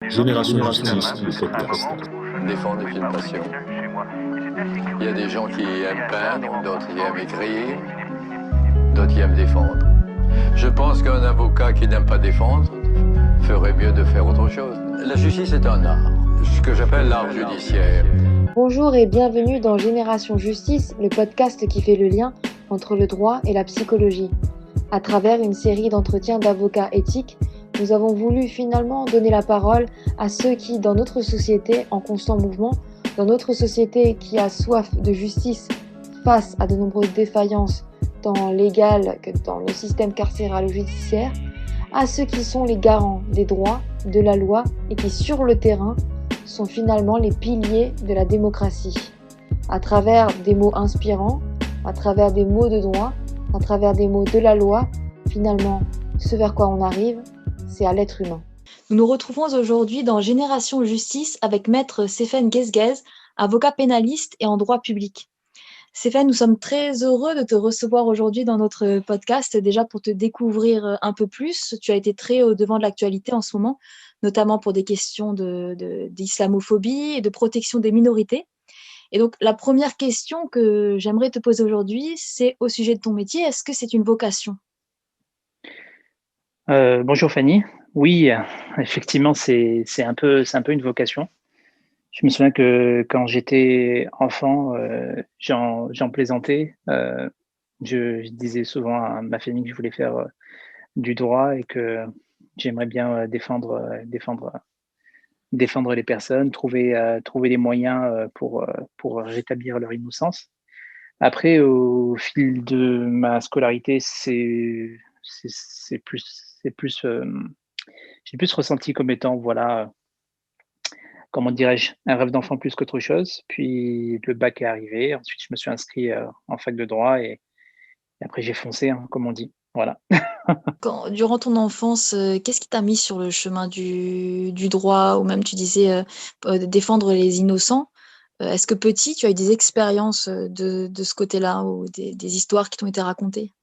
Génération Justice, le podcast. Défendre est une passion. Il y a des gens qui aiment peindre, d'autres qui aiment écrire, d'autres qui aiment défendre. Je pense qu'un avocat qui n'aime pas défendre ferait mieux de faire autre chose. La justice est un art, ce que j'appelle l'art judiciaire. Bonjour et bienvenue dans Génération Justice, le podcast qui fait le lien entre le droit et la psychologie. À travers une série d'entretiens d'avocats éthiques, nous avons voulu finalement donner la parole à ceux qui, dans notre société en constant mouvement, dans notre société qui a soif de justice face à de nombreuses défaillances tant légales que dans le système carcéral ou judiciaire, à ceux qui sont les garants des droits, de la loi et qui, sur le terrain, sont finalement les piliers de la démocratie. À travers des mots inspirants, à travers des mots de droit, à travers des mots de la loi, finalement, ce vers quoi on arrive, c'est à l'être humain. Nous nous retrouvons aujourd'hui dans Génération Justice avec Maître Stéphane Guesguez, avocat pénaliste et en droit public. Stéphane, nous sommes très heureux de te recevoir aujourd'hui dans notre podcast, déjà pour te découvrir un peu plus. Tu as été très au devant de l'actualité en ce moment, notamment pour des questions d'islamophobie et de protection des minorités. Et donc, la première question que j'aimerais te poser aujourd'hui, c'est au sujet de ton métier. Est-ce que c'est une vocation ? Bonjour Fanny. Oui, effectivement, c'est un peu une vocation. Je me souviens que quand j'étais enfant, j'en plaisantais. Je disais souvent à ma famille que je voulais faire du droit et que j'aimerais bien défendre les personnes, trouver les moyens pour rétablir leur innocence. Après, au fil de ma scolarité, j'ai plus ressenti comme étant, voilà, comment dirais-je, un rêve d'enfant plus qu'autre chose. Puis le bac est arrivé. Ensuite, je me suis inscrit en fac de droit et après j'ai foncé, hein, comme on dit. Voilà. Durant ton enfance, qu'est-ce qui t'a mis sur le chemin du droit, ou même tu disais défendre les innocents? Est-ce que petit, tu as eu des expériences de ce côté-là, ou des histoires qui t'ont été racontées?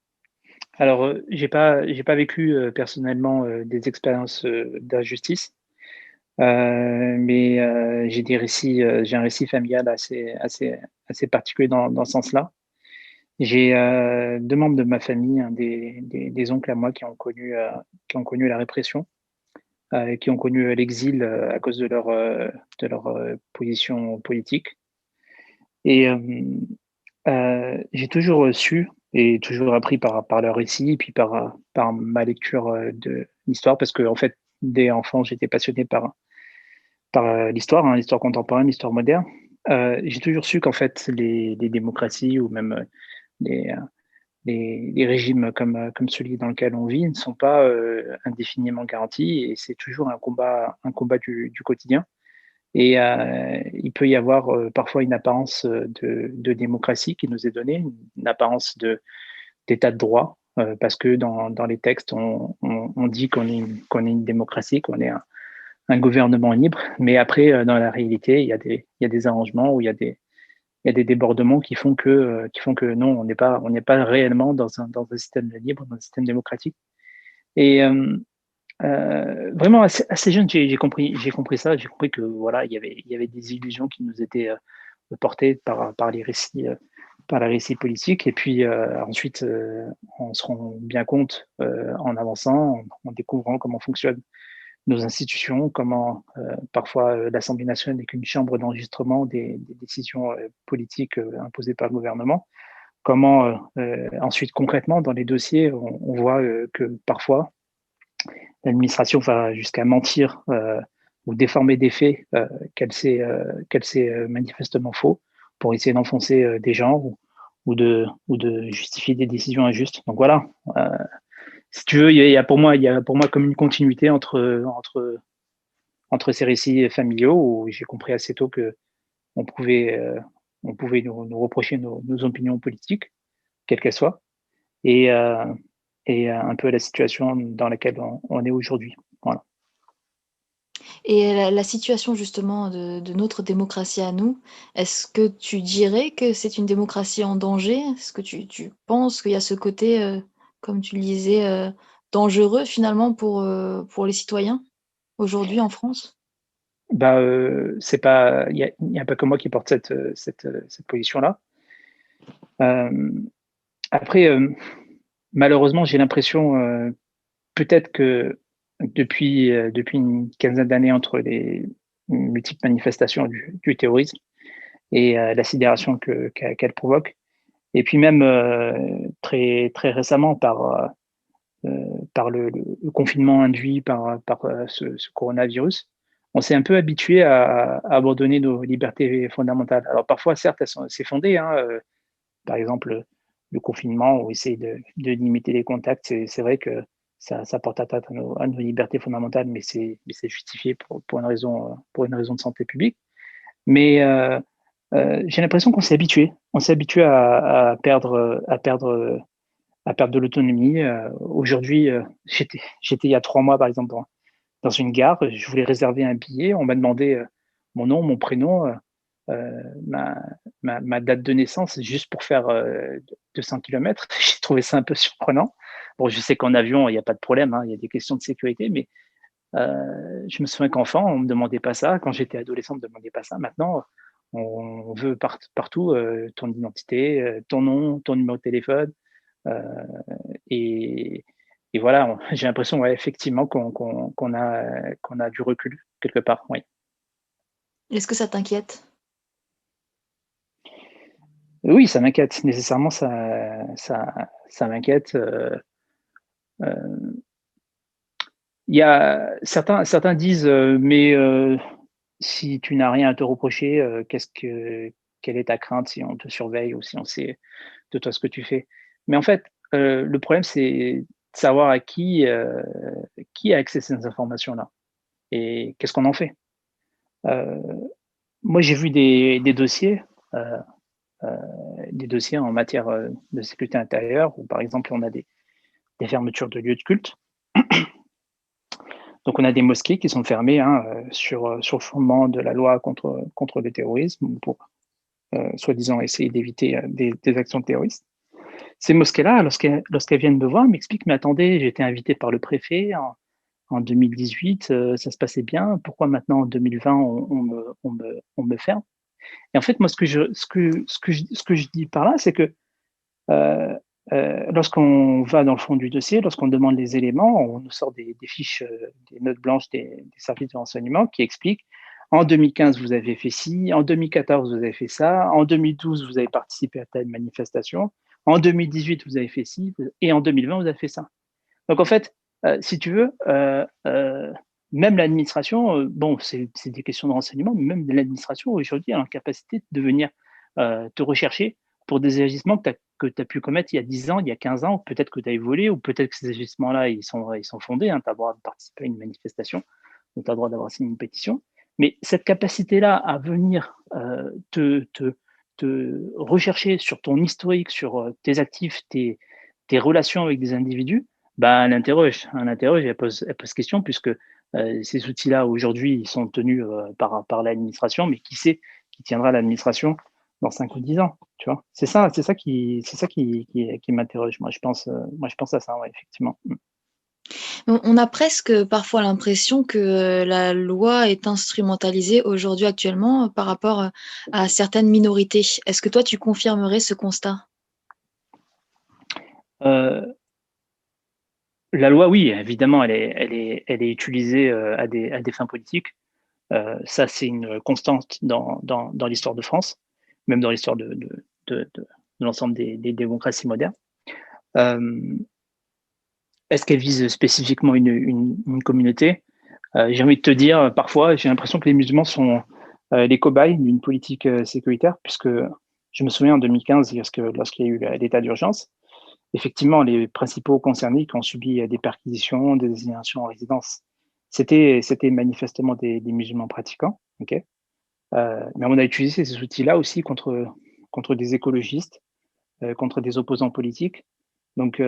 Alors, j'ai pas vécu personnellement des expériences d'injustice, mais j'ai un récit familial assez particulier dans ce sens-là. J'ai deux membres de ma famille, hein, des oncles à moi qui ont connu la répression, qui ont connu l'exil à cause de leur position politique. Et j'ai toujours su et toujours appris par leur récit et puis par ma lecture de l'histoire, parce que en fait, dès enfant, j'étais passionné par l'histoire, hein, l'histoire contemporaine, l'histoire moderne. J'ai toujours su qu'en fait, les démocraties ou même les, euh, les régimes comme celui dans lequel on vit ne sont pas indéfiniment garantis, et c'est toujours un combat du quotidien. Et il peut y avoir parfois une apparence de démocratie qui nous est donnée, une apparence d'état de droit, parce que dans les textes, on dit qu'on est une démocratie, qu'on est un gouvernement libre, mais après, dans la réalité, il y a des arrangements où il y a des débordements qui font que non, on n'est pas réellement dans un système libre, dans un système démocratique. Et vraiment assez jeune, j'ai compris ça. J'ai compris que voilà, il y avait des illusions qui nous étaient portées par les récits politiques. Et puis ensuite, on se rend bien compte en avançant, en découvrant comment fonctionnent nos institutions, comment parfois l'Assemblée nationale n'est qu'une chambre d'enregistrement des décisions politiques imposées par le gouvernement. Comment ensuite concrètement dans les dossiers, on voit que parfois l'administration va jusqu'à mentir ou déformer des faits qu'elle sait manifestement faux pour essayer d'enfoncer des gens ou de justifier des décisions injustes. Donc voilà, si tu veux, il y a pour moi comme une continuité entre ces récits familiaux où j'ai compris assez tôt que on pouvait, euh, on pouvait nous reprocher nos opinions politiques, quelles qu'elles soient, et, euh, et un peu la situation dans laquelle on est aujourd'hui. Voilà. Et la situation justement de notre démocratie à nous, est-ce que tu dirais que c'est une démocratie en danger? Est-ce que tu penses qu'il y a ce côté, comme tu le disais, dangereux finalement pour les citoyens aujourd'hui en France? C'est pas, il y a pas que moi qui porte cette position-là. Après, malheureusement, j'ai l'impression, peut-être que depuis une quinzaine d'années, entre les multiples manifestations du terrorisme et la sidération qu'elle provoque, et puis même très, très récemment par le confinement induit par ce coronavirus, on s'est un peu habitué à abandonner nos libertés fondamentales. Alors parfois, certes, c'est fondé, hein, par exemple, le confinement, où essayer de limiter les contacts, c'est vrai que ça porte atteinte à nos libertés fondamentales, mais c'est justifié pour une raison de santé publique. Mais j'ai l'impression qu'on s'est habitué. On s'est habitué à perdre de l'autonomie. Aujourd'hui, j'étais il y a 3 mois, par exemple, dans une gare. Je voulais réserver un billet. On m'a demandé mon nom, mon prénom, ma, ma date de naissance, juste pour faire 200 km. J'ai trouvé ça un peu surprenant. Bon, je sais qu'en avion, il n'y a pas de problème, hein, il y a des questions de sécurité, mais je me souviens qu'enfant, on ne me demandait pas ça. Quand j'étais adolescent, on ne me demandait pas ça. Maintenant, on veut partout ton identité, ton nom, ton numéro de téléphone. Euh, et, et voilà, j'ai l'impression, ouais, effectivement, qu'on a du recul quelque part. Oui. Est-ce que ça t'inquiète? Oui, ça m'inquiète. Nécessairement, ça m'inquiète. Euh, Il y a certains disent, mais si tu n'as rien à te reprocher, quelle est ta crainte si on te surveille ou si on sait de toi ce que tu fais? Mais en fait, le problème, c'est de savoir qui a accès à ces informations-là et qu'est-ce qu'on en fait. Euh, Moi, j'ai vu euh, euh, des dossiers en matière de sécurité intérieure, où par exemple, on a des fermetures de lieux de culte. Donc, on a des mosquées qui sont fermées, hein, sur le fondement de la loi contre le terrorisme, pour soi-disant essayer d'éviter des actions terroristes. Ces mosquées-là, lorsqu'elles viennent me voir, m'expliquent, mais attendez, j'ai été invité par le préfet en 2018, ça se passait bien, pourquoi maintenant en 2020 on me ferme? Et en fait, moi, ce que je dis par là, c'est que euh, lorsqu'on va dans le fond du dossier, lorsqu'on demande les éléments, on nous sort des fiches, des notes blanches des services de renseignement qui expliquent en 2015, vous avez fait ci, en 2014, vous avez fait ça, en 2012, vous avez participé à telle manifestation, en 2018, vous avez fait ci, et en 2020, vous avez fait ça. Donc en fait, si tu veux, même l'administration, bon, c'est des questions de renseignement, mais même l'administration aujourd'hui a la capacité de venir te rechercher pour des agissements que tu as pu commettre il y a 10 ans, il y a 15 ans, peut-être que tu as volé, ou peut-être que ces agissements-là, ils sont fondés, hein, tu as le droit de participer à une manifestation, ou tu as le droit d'avoir signé une pétition. Mais cette capacité-là à venir te rechercher sur ton historique, sur tes actifs, tes relations avec des individus, bah, elle interroge, elle pose question, puisque ces outils-là, aujourd'hui, ils sont tenus par l'administration, mais qui sait qui tiendra l'administration dans 5 ou 10 ans, tu vois. C'est ça qui m'interroge. Moi, je pense à ça, ouais, effectivement. On a presque parfois l'impression que la loi est instrumentalisée aujourd'hui actuellement par rapport à certaines minorités. Est-ce que toi, tu confirmerais ce constat? Euh, la loi, oui, évidemment, elle est utilisée à des fins politiques. Ça, c'est une constante dans l'histoire de France, même dans l'histoire de l'ensemble des démocraties modernes. Est-ce qu'elle vise spécifiquement une communauté? J'ai envie de te dire, parfois, j'ai l'impression que les musulmans sont les cobayes d'une politique sécuritaire, puisque je me souviens en 2015, lorsqu'il y a eu l'état d'urgence, effectivement, les principaux concernés qui ont subi des perquisitions, des désignations en résidence, c'était manifestement des musulmans pratiquants. Okay, mais on a utilisé ces outils-là aussi contre des écologistes, contre des opposants politiques. Donc,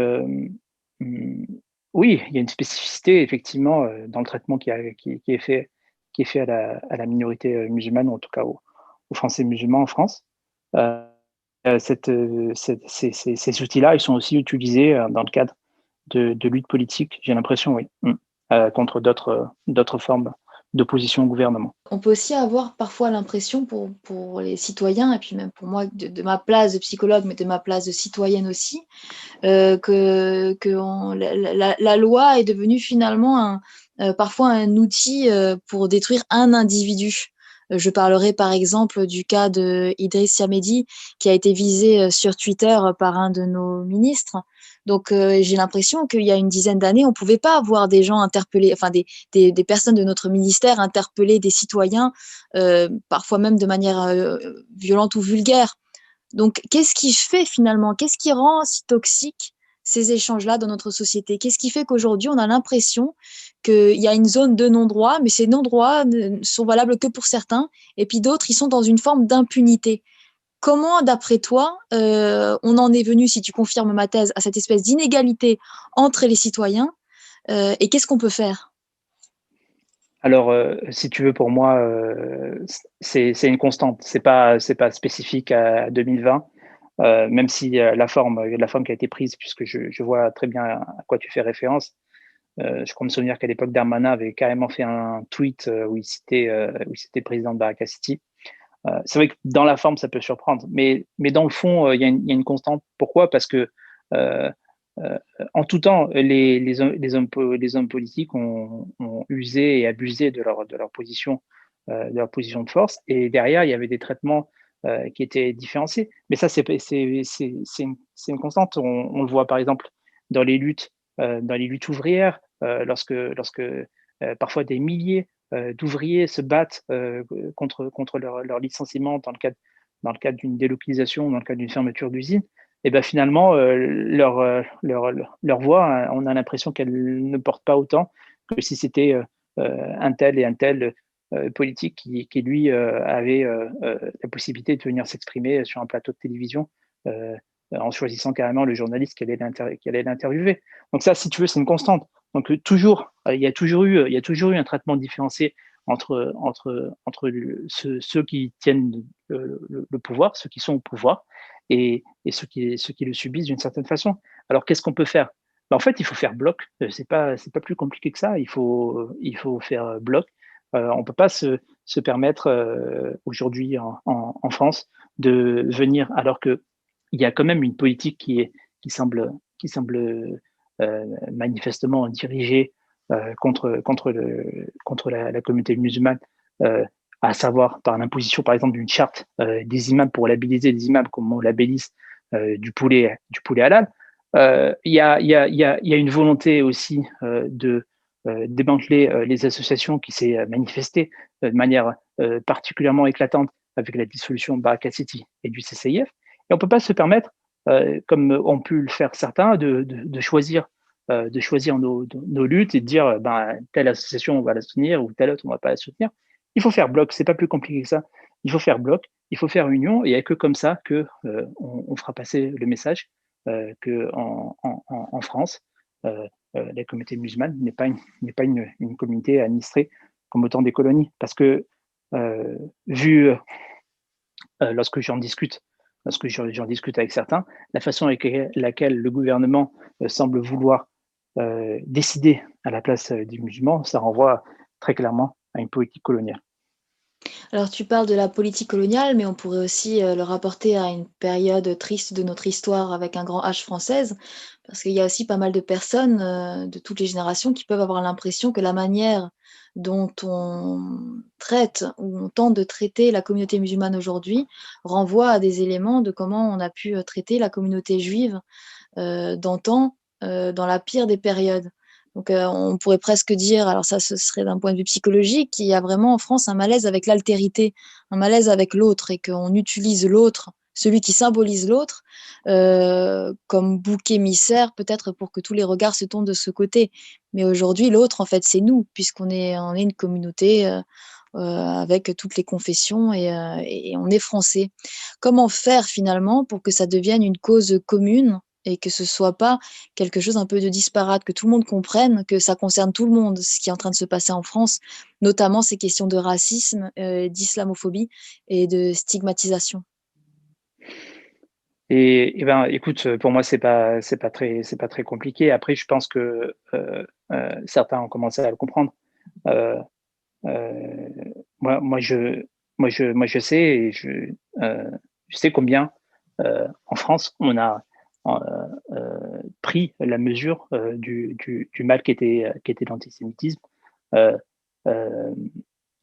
oui, il y a une spécificité effectivement dans le traitement qui est fait à la minorité musulmane, ou en tout cas aux Français musulmans en France. Ces outils-là, ils sont aussi utilisés dans le cadre de lutte politique, j'ai l'impression, oui, contre d'autres formes d'opposition au gouvernement. On peut aussi avoir parfois l'impression pour les citoyens, et puis même pour moi de ma place de psychologue, mais de ma place de citoyenne aussi, la loi est devenue finalement parfois un outil pour détruire un individu. Je parlerai par exemple du cas de Idriss Samedi qui a été visé sur Twitter par un de nos ministres. Donc j'ai l'impression qu'il y a une dizaine d'années, on ne pouvait pas avoir des gens interpellés, enfin des personnes de notre ministère interpeller des citoyens, parfois même de manière violente ou vulgaire. Donc, qu'est-ce qui fait finalement, qu'est-ce qui rend si toxique ces échanges-là dans notre société? Qu'est-ce qui fait qu'aujourd'hui, on a l'impression qu'il y a une zone de non-droit, mais ces non-droits ne sont valables que pour certains, et puis d'autres, ils sont dans une forme d'impunité. Comment, d'après toi, on en est venu, si tu confirmes ma thèse, à cette espèce d'inégalité entre les citoyens, et qu'est-ce qu'on peut faire? Alors, si tu veux, pour moi, c'est une constante. C'est pas spécifique à 2020, même si la forme qui a été prise, puisque je vois très bien à quoi tu fais référence. Je crois me souvenir qu'à l'époque, Darmanin avait carrément fait un tweet où il citait le président de Baraka City. C'est vrai que dans la forme, ça peut surprendre, mais dans le fond, il y a une constante. Pourquoi? Parce que en tout temps, les hommes politiques ont usé et abusé de leur position, de force, et derrière, il y avait des traitements qui étaient différenciés. Mais ça, c'est une constante. On le voit par exemple dans les luttes ouvrières, lorsque parfois des milliers d'ouvriers se battent contre leur licenciement dans le cadre d'une délocalisation, dans le cadre d'une fermeture d'usine. Et ben finalement, leur voix, hein, on a l'impression qu'elle ne porte pas autant que si c'était un tel et un tel politique qui lui, avait la possibilité de venir s'exprimer sur un plateau de télévision en choisissant carrément le journaliste qui allait l'interviewer. Donc ça, si tu veux, c'est une constante. Donc toujours, il y a toujours eu un traitement différencié entre ceux qui tiennent le pouvoir, ceux qui sont au pouvoir, et ceux qui le subissent d'une certaine façon. Alors qu'est-ce qu'on peut faire? Ben, en fait, il faut faire bloc. C'est pas plus compliqué que ça. Il faut faire bloc. On peut pas se permettre aujourd'hui en France de venir, alors que il y a quand même une politique qui semble manifestement dirigée contre la communauté musulmane, à savoir par l'imposition, par exemple, d'une charte des imams pour labelliser des imams comme on labellise du poulet halal. Il y a une volonté aussi de démanteler les associations qui s'est manifestée de manière particulièrement éclatante avec la dissolution de Baraka City et du CCIF. Et on ne peut pas se permettre, comme ont pu le faire certains, de choisir nos luttes et de dire telle association on va la soutenir ou telle autre on ne va pas la soutenir. Il faut faire bloc, c'est pas plus compliqué que ça. Il faut faire bloc, il faut faire union, et il n'y a que comme ça que on fera passer le message que en France, la communauté musulmane n'est pas une communauté administrée comme au temps des colonies. Parce que vu lorsque j'en discute avec certains, la façon avec laquelle le gouvernement semble vouloir décider à la place des musulmans, ça renvoie très clairement à une politique coloniale. Alors, tu parles de la politique coloniale, mais on pourrait aussi le rapporter à une période triste de notre histoire avec un grand H française, parce qu'il y a aussi pas mal de personnes de toutes les générations qui peuvent avoir l'impression que la manière dont on traite ou on tente de traiter la communauté musulmane aujourd'hui renvoie à des éléments de comment on a pu traiter la communauté juive d'antan dans la pire des périodes. Donc, on pourrait presque dire, alors ça, ce serait d'un point de vue psychologique, qu'il y a vraiment en France un malaise avec l'altérité, un malaise avec l'autre, et qu'on utilise l'autre, celui qui symbolise l'autre, comme bouc émissaire, peut-être pour que tous les regards se tournent de ce côté. Mais aujourd'hui, l'autre, en fait, c'est nous, puisqu'on est une communauté avec toutes les confessions et on est français. Comment faire finalement pour que ça devienne une cause commune et que ce soit pas quelque chose un peu de disparate, que tout le monde comprenne que ça concerne tout le monde, ce qui est en train de se passer en France, notamment ces questions de racisme, d'islamophobie et de stigmatisation? Et ben, écoute, pour moi, c'est pas très compliqué. Après, je pense que certains ont commencé à le comprendre. Euh, moi, moi, je, moi, je sais, je sais combien en France on a pris la mesure du mal qu'était l'antisémitisme, euh, euh,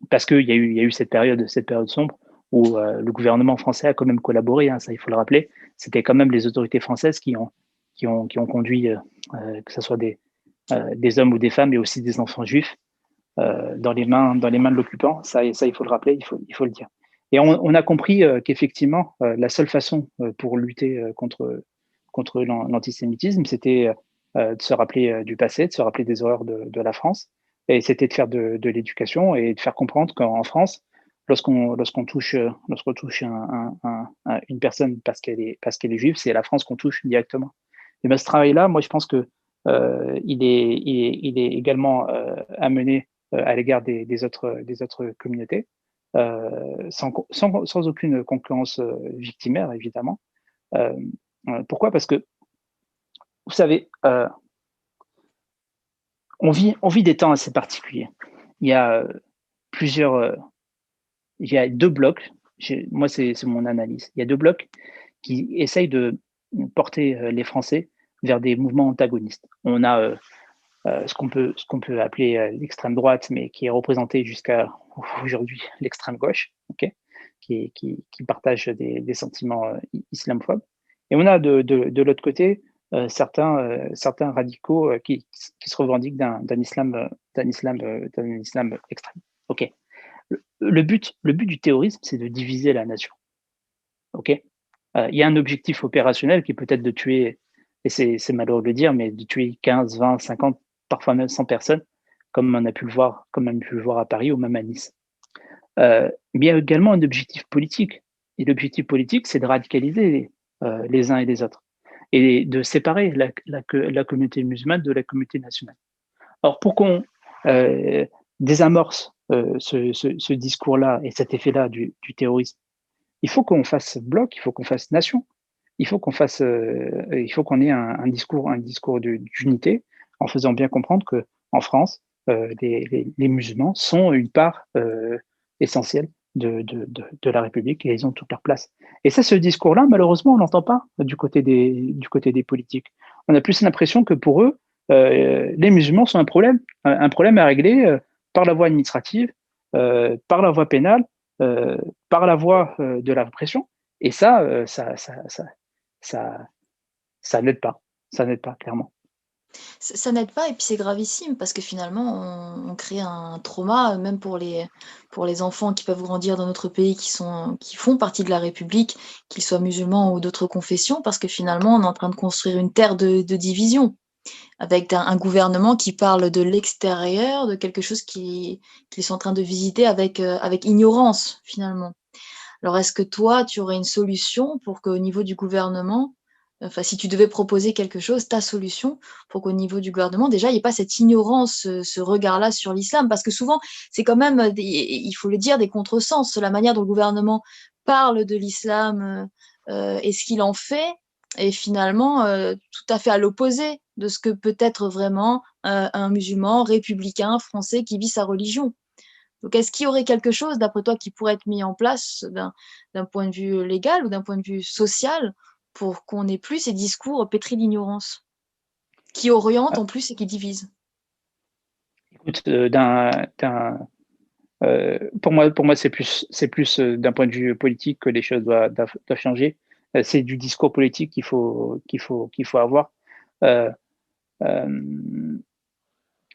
parce qu'il y a eu cette période sombre où le gouvernement français a quand même collaboré, hein, ça il faut le rappeler. C'était quand même les autorités françaises qui ont conduit, que ce soit des hommes ou des femmes, et aussi des enfants juifs, dans les mains de l'occupant. Ça, il faut le rappeler, il faut le dire. Et on a compris qu'effectivement, la seule façon pour lutter contre l'antisémitisme, c'était de se rappeler du passé, de se rappeler des horreurs de la France. Et c'était de faire de l'éducation et de faire comprendre qu'en France, lorsqu'on touche une personne parce qu'elle est juive, c'est la France qu'on touche directement. Et ben, ce travail-là, moi, je pense que il est également à mener à l'égard des autres communautés, sans aucune concurrence victimaire, évidemment. Euh, Pourquoi? Parce que, vous savez, on vit des temps assez particuliers. Il y a plusieurs, il y a deux blocs, moi c'est mon analyse, il y a deux blocs qui essayent de porter les Français vers des mouvements antagonistes. On a ce qu'on peut appeler l'extrême droite, mais qui est représentée jusqu'à aujourd'hui l'extrême gauche, okay, qui partage des sentiments islamophobes. Et on a de l'autre côté certains radicaux qui se revendiquent d'un islam extrême. Ok. Le but du terrorisme, c'est de diviser la nation. Ok. Il y a un objectif opérationnel qui peut être de tuer, et c'est malheureux de le dire, mais de tuer 15, 20, 50, parfois même 100 personnes, comme on a pu le voir, à Paris ou même à Nice. Mais il y a également un objectif politique. Et l'objectif politique, c'est de radicaliser les uns et les autres et de séparer la communauté musulmane de la communauté nationale. Alors, pour qu'on désamorce ce discours-là et cet effet-là du terrorisme, il faut qu'on fasse bloc, il faut qu'on fasse nation, il faut qu'on ait un discours d'unité, en faisant bien comprendre que en France, les musulmans sont une part essentielle de la République et ils ont toute leur place. Et ça, ce discours-là, malheureusement, on n'entend pas du côté des politiques. On a plus l'impression que pour eux, les musulmans sont un problème à régler par la voie administrative, par la voie pénale, par la voie de la répression. Et ça, ça n'aide pas. Ça n'aide pas, clairement. Ça n'aide pas et puis c'est gravissime parce que finalement on crée un trauma même pour les enfants qui peuvent grandir dans notre pays qui font partie de la République, qu'ils soient musulmans ou d'autres confessions, parce que finalement on est en train de construire une terre de division avec un gouvernement qui parle de l'extérieur, de quelque chose qu'ils sont en train de visiter avec ignorance finalement. Alors est-ce que toi tu aurais une solution pour qu'au niveau du gouvernement, enfin, si tu devais proposer quelque chose, ta solution pour qu'au niveau du gouvernement, déjà, il n'y ait pas cette ignorance, ce regard-là sur l'islam, parce que souvent, c'est quand même, il faut le dire, des contresens. La manière dont le gouvernement parle de l'islam et ce qu'il en fait est finalement tout à fait à l'opposé de ce que peut être vraiment un musulman républicain français qui vit sa religion. Donc, est-ce qu'il y aurait quelque chose, d'après toi, qui pourrait être mis en place d'un point de vue légal ou d'un point de vue social pour qu'on n'ait plus ces discours pétris d'ignorance, qui orientent en plus et qui divisent? Écoute, pour moi, c'est plus d'un point de vue politique que les choses doivent changer. C'est du discours politique qu'il faut avoir. Euh, euh,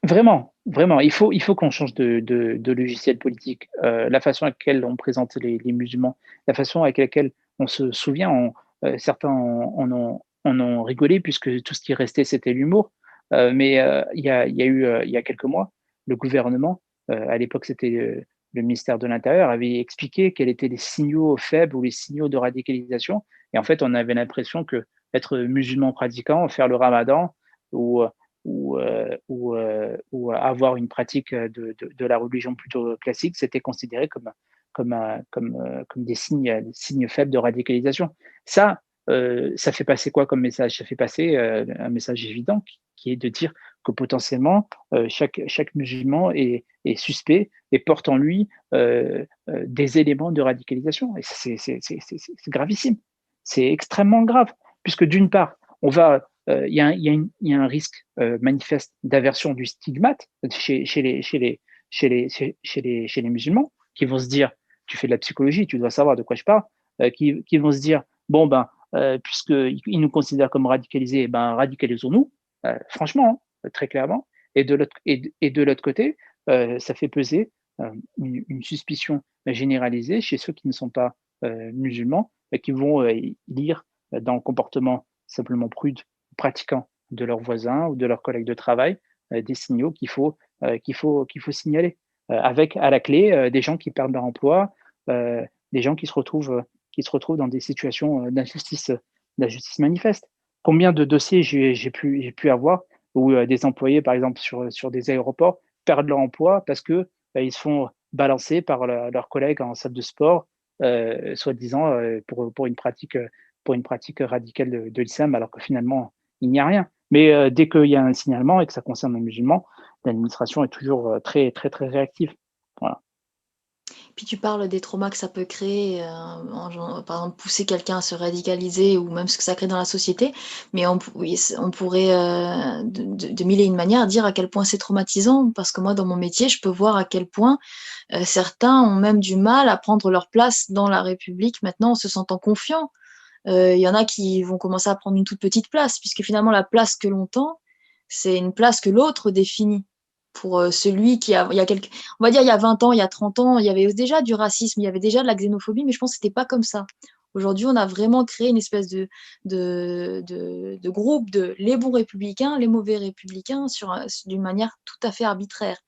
Vraiment, il faut qu'on change de logiciel politique. La façon avec laquelle on présente les musulmans, la façon avec laquelle on se souvient, certains en ont rigolé puisque tout ce qui restait, c'était l'humour. Mais il y a eu, il y a quelques mois, le gouvernement, à l'époque c'était le ministère de l'Intérieur, avait expliqué quels étaient les signaux faibles ou les signaux de radicalisation. Et en fait, on avait l'impression que être musulman pratiquant, faire le ramadan ou ou avoir une pratique de la religion plutôt classique, c'était considéré comme des signes faibles de radicalisation. Ça fait passer quoi comme message? Ça fait passer un message évident qui est de dire que potentiellement chaque musulman est suspect et porte en lui des éléments de radicalisation. Et c'est gravissime. C'est extrêmement grave, puisque d'une part, il y a un risque manifeste d'aversion du stigmate chez les musulmans qui vont se dire, tu fais de la psychologie, tu dois savoir de quoi je parle, qui vont se dire, bon, puisqu'ils nous considèrent comme radicalisés, radicalisons-nous, franchement, très clairement. Et de l'autre côté, ça fait peser une suspicion généralisée chez ceux qui ne sont pas musulmans, qui vont lire dans le comportement simplement prude, pratiquant de leurs voisins ou de leurs collègues de travail, des signaux qu'il faut signaler, avec à la clé des gens qui perdent leur emploi, des gens qui se retrouvent dans des situations d'injustice manifeste. Combien de dossiers j'ai pu avoir où des employés, par exemple, sur des aéroports, perdent leur emploi parce que ils se font balancer par leurs collègues en salle de sport, soi-disant pour une pratique radicale de l'islam, alors que finalement, il n'y a rien. Mais dès qu'il y a un signalement et que ça concerne un musulman, l'administration est toujours très, très, très réactive. Voilà. Puis tu parles des traumas que ça peut créer, par exemple pousser quelqu'un à se radicaliser ou même ce que ça crée dans la société. Mais on pourrait de mille et une manières dire à quel point c'est traumatisant, parce que moi dans mon métier, je peux voir à quel point certains ont même du mal à prendre leur place dans la République maintenant en se sentant confiants. Il y en a qui vont commencer à prendre une toute petite place, puisque finalement la place que l'on tend, c'est une place que l'autre définit. Pour celui qui on va dire il y a 20 ans, il y a 30 ans, il y avait déjà du racisme, il y avait déjà de la xénophobie, mais je pense que c'était pas comme ça. Aujourd'hui, on a vraiment créé une espèce de groupe de les bons républicains, les mauvais républicains d'une manière tout à fait arbitraire.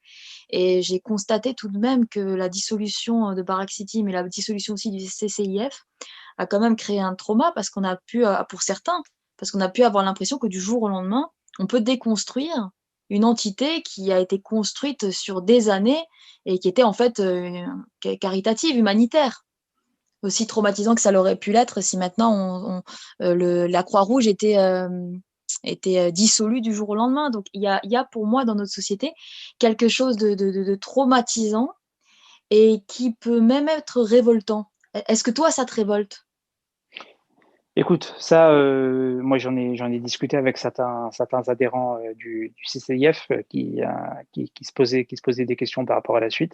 Et j'ai constaté tout de même que la dissolution de Barak City, mais la dissolution aussi du CCIF, a quand même créé un trauma parce qu'on a pu, pour certains, parce qu'on a pu avoir l'impression que du jour au lendemain, on peut déconstruire une entité qui a été construite sur des années et qui était en fait caritative, humanitaire. Aussi traumatisant que ça l'aurait pu l'être si maintenant la Croix-Rouge était dissolue du jour au lendemain. Donc il y a pour moi dans notre société quelque chose de traumatisant et qui peut même être révoltant. Est-ce que toi, ça te révolte? Écoute, ça, moi j'en ai discuté avec certains adhérents du CCIF qui se posaient des questions par rapport à la suite,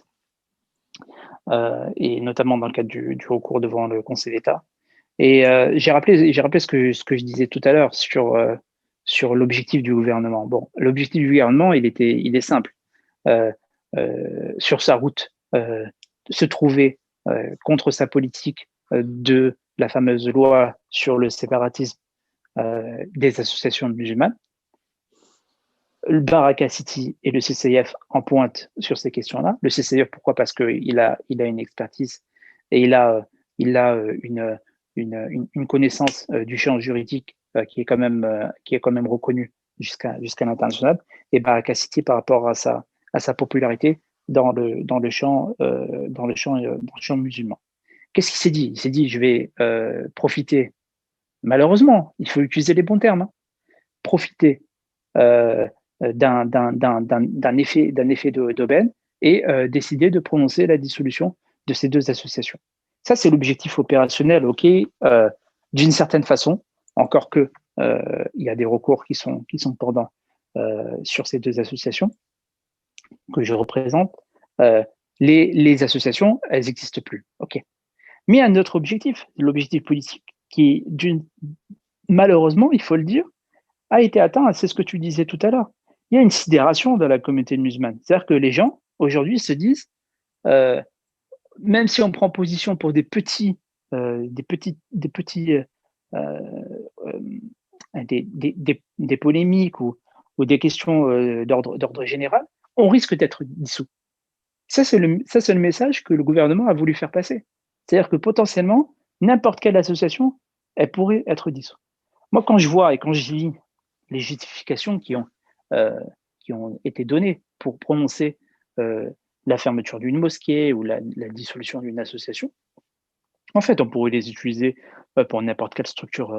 et notamment dans le cadre du recours devant le Conseil d'État. Et j'ai rappelé ce que je disais tout à l'heure sur l'objectif du gouvernement. Bon, l'objectif du gouvernement, il est simple. Sur sa route, se trouver contre sa politique de la fameuse loi sur le séparatisme des associations musulmanes. Le Baraka City et le CCIF en pointe sur ces questions-là. Le CCIF, pourquoi? Parce qu'il a une expertise et il a une connaissance du champ juridique qui est quand même reconnue jusqu'à l'international. Et Baraka City par rapport à sa popularité dans le champ musulman. Qu'est-ce qu'il s'est dit? Il s'est dit, je vais profiter, malheureusement, il faut utiliser les bons termes, hein, profiter d'un effet d'aubaine et décider de prononcer la dissolution de ces deux associations. Ça, c'est l'objectif opérationnel, ok, d'une certaine façon, encore que il y a des recours qui sont pendants sur ces deux associations que je représente. Les associations, elles n'existent plus, ok. Mais il y a un autre objectif, l'objectif politique, qui, malheureusement, il faut le dire, a été atteint. C'est ce que tu disais tout à l'heure. Il y a une sidération dans la communauté musulmane. C'est-à-dire que les gens, aujourd'hui, se disent, même si on prend position pour des polémiques ou des questions d'ordre général, on risque d'être dissous. Ça, c'est le message que le gouvernement a voulu faire passer. C'est-à-dire que potentiellement, n'importe quelle association, elle pourrait être dissoute. Moi, quand je vois et quand je lis les justifications qui ont été données pour prononcer la fermeture d'une mosquée ou la dissolution d'une association, en fait, on pourrait les utiliser pour n'importe quelle structure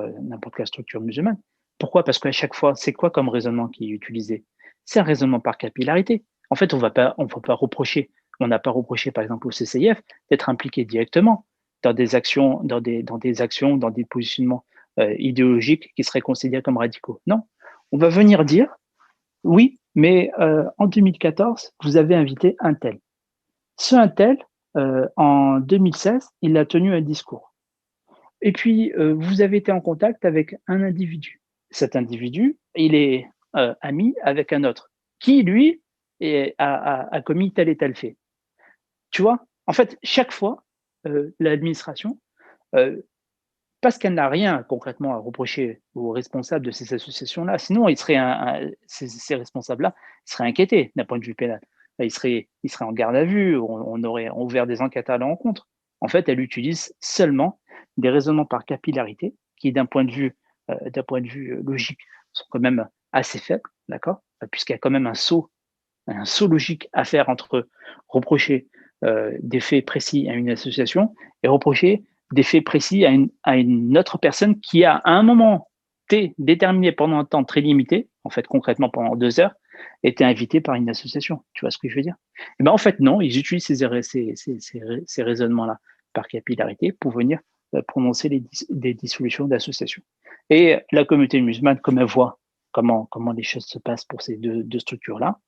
musulmane. Pourquoi? Parce qu'à chaque fois, c'est quoi comme raisonnement qui est utilisé? C'est un raisonnement par capillarité. En fait, on va pas reprocher, on n'a pas reproché, par exemple, au CCIF d'être impliqué directement dans des actions, dans des positionnements idéologiques qui seraient considérés comme radicaux. Non, on va venir dire, oui, mais en 2014, vous avez invité un tel. Ce un tel, en 2016, il a tenu un discours. Et puis, vous avez été en contact avec un individu. Cet individu, il est ami avec un autre qui, lui, a commis tel et tel fait. Tu vois, en fait, chaque fois, l'administration, euh, parce qu'elle n'a rien concrètement à reprocher aux responsables de ces associations-là, sinon ces responsables-là seraient inquiétés d'un point de vue pénal. Ils seraient en garde à vue, on aurait ouvert des enquêtes à leur encontre. En fait, elle utilise seulement des raisonnements par capillarité qui, d'un point de vue logique, sont quand même assez faibles, d'accord, puisqu'il y a quand même un saut logique à faire entre reprocher des faits précis à une association et reprocher des faits précis à une autre personne qui a, à un moment T déterminé pendant un temps très limité, en fait concrètement pendant 2 heures, été invité par une association. Tu vois ce que je veux dire? Et ben en fait, non, ils utilisent ces raisonnements-là par capillarité pour venir prononcer des dissolutions d'associations. Et la communauté musulmane, comme elle voit comment les choses se passent pour ces deux structures-là,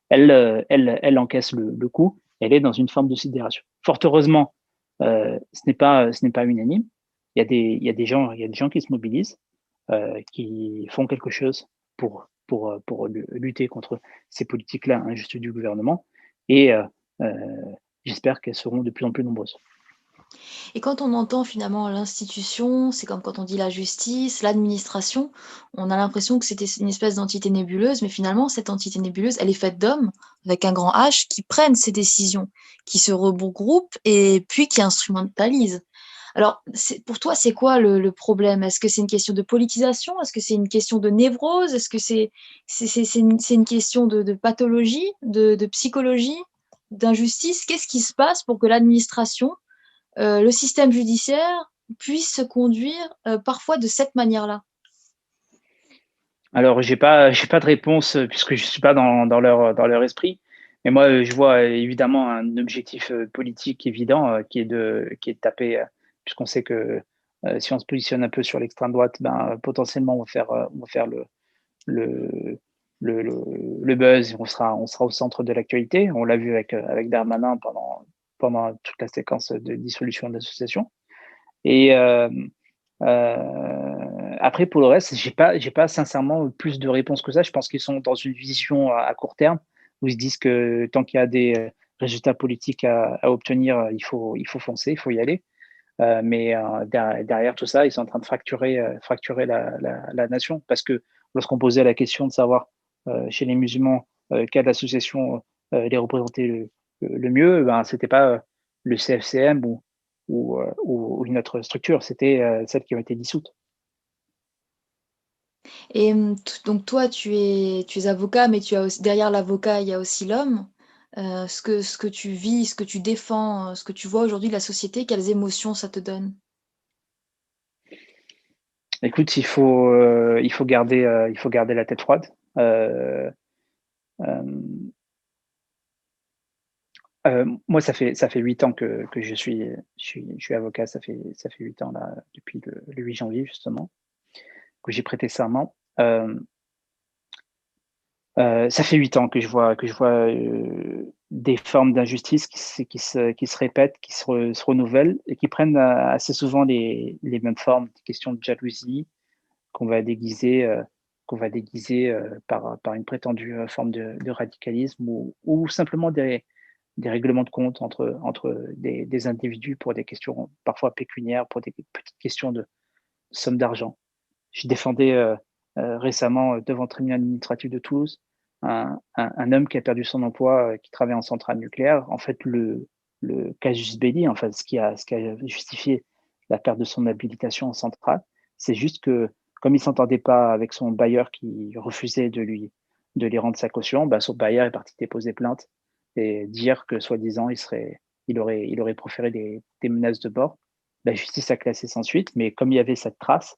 elle encaisse le coup, elle est dans une forme de sidération. Fort heureusement, ce n'est pas unanime. Il y a des gens qui se mobilisent, qui font quelque chose pour lutter contre ces politiques-là injustes du gouvernement. Et euh, j'espère qu'elles seront de plus en plus nombreuses. Et quand on entend finalement l'institution, c'est comme quand on dit la justice, l'administration, on a l'impression que c'était une espèce d'entité nébuleuse, mais finalement, cette entité nébuleuse, elle est faite d'hommes, avec un grand H, qui prennent ces décisions, qui se regroupent et puis qui instrumentalisent. Alors, pour toi, c'est quoi le problème? Est-ce que c'est une question de politisation? Est-ce que c'est une question de névrose? Est-ce que c'est une question de pathologie, de psychologie, d'injustice? Qu'est-ce qui se passe pour que l'administration, le système judiciaire puisse se conduire parfois de cette manière-là? Alors, j'ai pas de réponse puisque je suis pas dans leur esprit. Mais moi, je vois évidemment un objectif politique évident qui est de taper, puisqu'on sait que si on se positionne un peu sur l'extrême droite, ben, potentiellement on va faire le, le buzz, on sera au centre de l'actualité. On l'a vu avec Darmanin pendant toute la séquence de dissolution d'associations. Et après, pour le reste, j'ai pas sincèrement plus de réponses que ça. Je pense qu'ils sont dans une vision à court terme où ils se disent que tant qu'il y a des résultats politiques à obtenir, il faut foncer, il faut y aller. Mais derrière tout ça, ils sont en train de fracturer la nation parce que lorsqu'on posait la question de savoir chez les musulmans quelle association les représentait le mieux, ben, c'était pas le CFCM ou une autre structure, c'était celles qui ont été dissoutes. Et donc toi, tu es avocat, mais tu as aussi, derrière l'avocat, il y a aussi l'homme. Ce que tu vis, ce que tu défends, ce que tu vois aujourd'hui de la société, quelles émotions ça te donne? Écoute, il faut garder la tête froide. Euh, Moi, ça fait 8 ans que je suis avocat. Ça fait 8 ans là, depuis le 8 janvier justement, que j'ai prêté serment. Ça fait 8 ans que je vois des formes d'injustice qui se répètent, qui se renouvellent et qui prennent assez souvent les mêmes formes, des questions de jalousie qu'on va déguiser, par une prétendue forme de radicalisme ou simplement des règlements de compte entre des individus pour des questions parfois pécuniaires, pour des petites questions de somme d'argent. Je défendais récemment devant le tribunal administratif de Toulouse un homme qui a perdu son emploi, qui travaillait en centrale nucléaire. En fait, le casus belli, en fait, ce qui a justifié la perte de son habilitation en centrale, c'est juste que comme il s'entendait pas avec son bailleur qui refusait de lui rendre sa caution, bah, son bailleur est parti déposer plainte et dire que soi-disant il aurait proféré des menaces de mort. La justice a classé sans suite, mais comme il y avait cette trace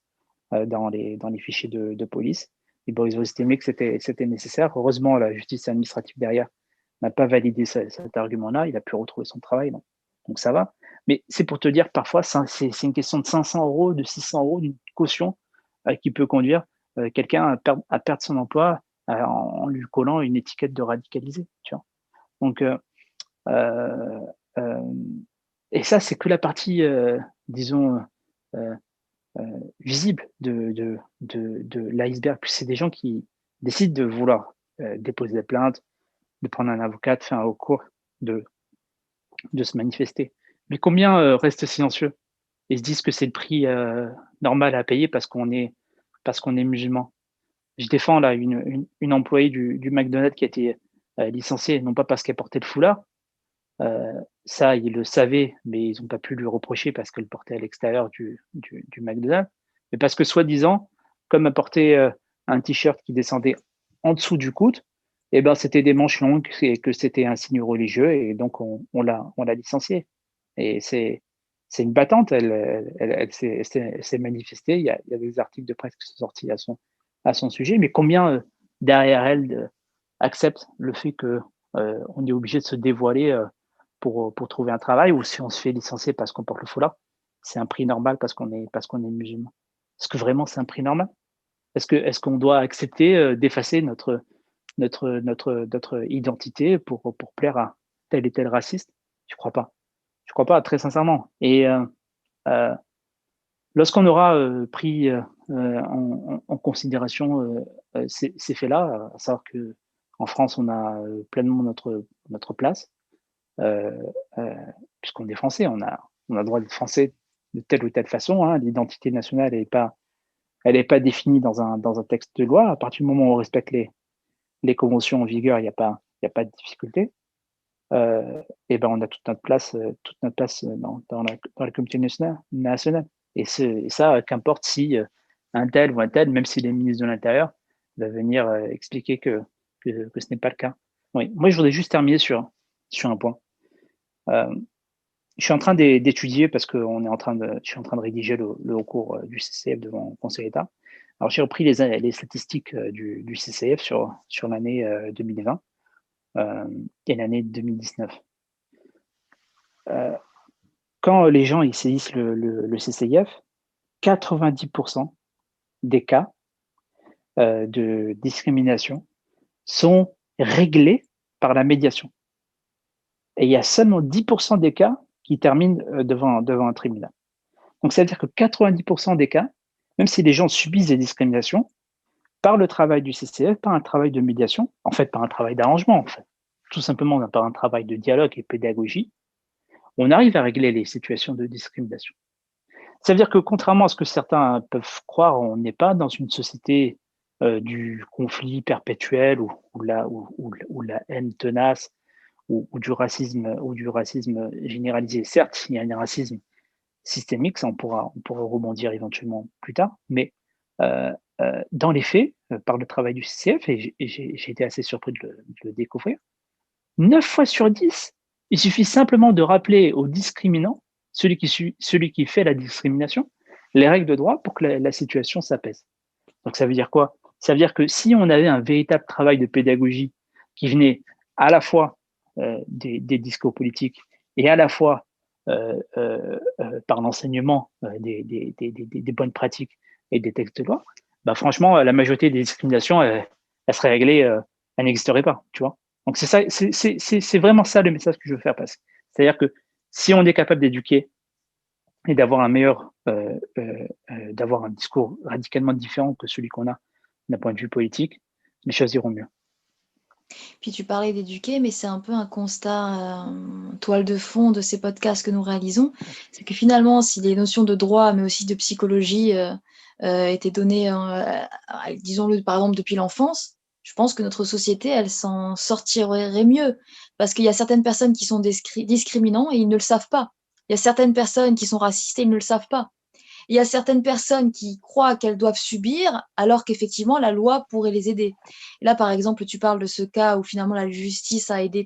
dans les fichiers de police, Et bon, ils ont estimé que c'était nécessaire. Heureusement, la justice administrative derrière n'a pas validé cet argument-là. Il a pu retrouver son travail. Donc ça va. Mais c'est pour te dire, parfois, c'est une question de 500 euros, de 600 euros, d'une caution qui peut conduire quelqu'un à perdre son emploi en lui collant une étiquette de radicalisé. Tu vois. Donc, euh, euh, et ça, c'est que la partie, disons, visible de l'iceberg. Puis c'est des gens qui décident de vouloir déposer des plaintes, de prendre un avocat, de faire un recours, de se manifester. Mais combien restent silencieux et se disent que c'est le prix normal à payer parce qu'on est musulman. Je défends là une employée du McDonald's qui a été licenciée, non pas parce qu'elle portait le foulard, ça ils le savaient, mais ils n'ont pas pu lui reprocher parce qu'elle portait à l'extérieur du McDonald's, mais parce que soi-disant, comme elle portait un t-shirt qui descendait en dessous du coude, eh ben c'était des manches longues et que c'était un signe religieux et donc on l'a licenciée. Et c'est une battante, elle s'est manifestée. Il y a des articles de presse qui sont sortis à son sujet, mais combien derrière elle acceptent le fait que on est obligé de se dévoiler pour trouver un travail, ou si on se fait licencier parce qu'on porte le foulard, c'est un prix normal parce qu'on est musulman. Est-ce que vraiment c'est un prix normal? Est-ce qu'on doit accepter d'effacer notre identité pour plaire à tel et tel raciste? Je crois pas. Je crois pas, très sincèrement. Et lorsqu'on aura pris en considération ces faits-là, à savoir que en France, on a pleinement notre place, puisqu'on est français, on a le droit d'être français de telle ou telle façon. Hein. L'identité nationale elle est pas définie dans un texte de loi. À partir du moment où on respecte les conventions en vigueur, il n'y a pas de difficulté. Et ben on a toute notre place dans la communauté nationale. Et ça, qu'importe si un tel ou un tel, même s'il est ministre de l'Intérieur, va venir expliquer que ce n'est pas le cas. Oui. Moi, je voudrais juste terminer sur un point. Je suis en train d'étudier parce que je suis en train de rédiger le recours du CCF devant le Conseil d'État. Alors, j'ai repris les statistiques du CCF sur l'année 2020 et l'année 2019. Quand les gens ils saisissent le CCIF, 90% des cas de discrimination sont réglés par la médiation. Et il y a seulement 10% des cas qui terminent devant un tribunal. Donc, ça veut dire que 90% des cas, même si les gens subissent des discriminations, par le travail du CCF, par un travail de médiation, en fait, par un travail d'arrangement, en fait, tout simplement par un travail de dialogue et pédagogie, on arrive à régler les situations de discrimination. Ça veut dire que contrairement à ce que certains peuvent croire, on n'est pas dans une société du conflit perpétuel ou la haine tenace ou du racisme généralisé. Certes, il y a un racisme systémique, ça on pourra rebondir éventuellement plus tard, mais dans les faits, par le travail du CCF, et j'ai été assez surpris de le découvrir, 9 fois sur 10, il suffit simplement de rappeler au discriminant, celui qui fait la discrimination, les règles de droit pour que la situation s'apaise. Donc ça veut dire quoi? Ça veut dire que si on avait un véritable travail de pédagogie qui venait à la fois des discours politiques et à la fois par l'enseignement des bonnes pratiques et des textes de loi, bah franchement, la majorité des discriminations, elle serait réglée, elle n'existerait pas, tu vois. Donc c'est ça, c'est vraiment ça le message que je veux faire passer. C'est-à-dire que si on est capable d'éduquer et d'avoir d'avoir un discours radicalement différent que celui qu'on a d'un point de vue politique, les choses iront mieux. Puis tu parlais d'éduquer, mais c'est un peu un constat, toile de fond de ces podcasts que nous réalisons. C'est que finalement, si les notions de droit, mais aussi de psychologie étaient données, disons-le par exemple depuis l'enfance, je pense que notre société, elle s'en sortirait mieux. Parce qu'il y a certaines personnes qui sont discriminantes et ils ne le savent pas. Il y a certaines personnes qui sont racistes et ils ne le savent pas. Il y a certaines personnes qui croient qu'elles doivent subir alors qu'effectivement la loi pourrait les aider. Et là, par exemple, tu parles de ce cas où finalement la justice a aidé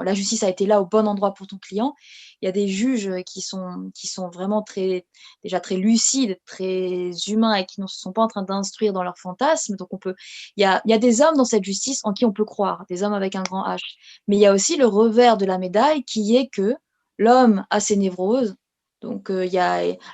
la justice a été là au bon endroit pour ton client. y a des juges qui sont vraiment déjà très lucides, très humains et qui ne sont pas en train d'instruire dans leurs fantasmes. Donc il y a des hommes dans cette justice en qui on peut croire, des hommes avec un grand H. Mais il y a aussi le revers de la médaille qui est que l'homme a ses névroses, donc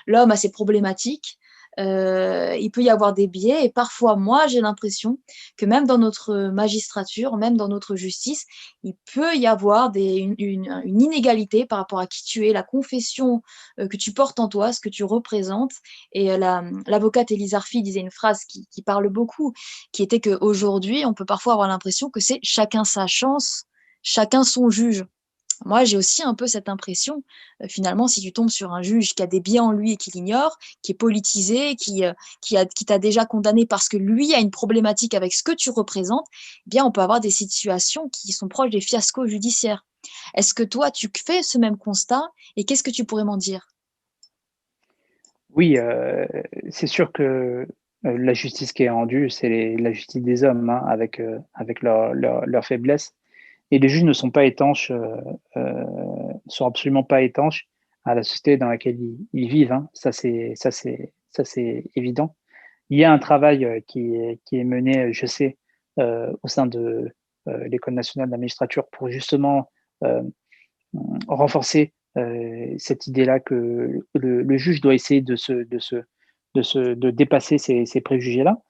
l'homme a ses problématiques. Il peut y avoir des biais et parfois, moi, j'ai l'impression que même dans notre magistrature, même dans notre justice, il peut y avoir une inégalité par rapport à qui tu es, la confession que tu portes en toi, ce que tu représentes. Et l'avocate Élise Arfi disait une phrase qui parle beaucoup, qui était qu'aujourd'hui, on peut parfois avoir l'impression que c'est chacun sa chance, chacun son juge. Moi, j'ai aussi un peu cette impression, finalement, si tu tombes sur un juge qui a des biais en lui et qui l'ignore, qui est politisé, qui t'a déjà condamné parce que lui a une problématique avec ce que tu représentes, eh bien, on peut avoir des situations qui sont proches des fiascos judiciaires. Est-ce que toi, tu fais ce même constat et qu'est-ce que tu pourrais m'en dire? Oui, c'est sûr que la justice qui est rendue, c'est la justice des hommes, hein, avec leurs faiblesses. Et les juges ne sont pas étanches, sont absolument pas étanches à la société dans laquelle ils vivent, hein. Ça c'est évident. Il y a un travail qui est mené, je sais, au sein de l'École nationale de la magistrature pour justement euh, renforcer cette idée-là que le juge doit essayer de dépasser ces préjugés-là.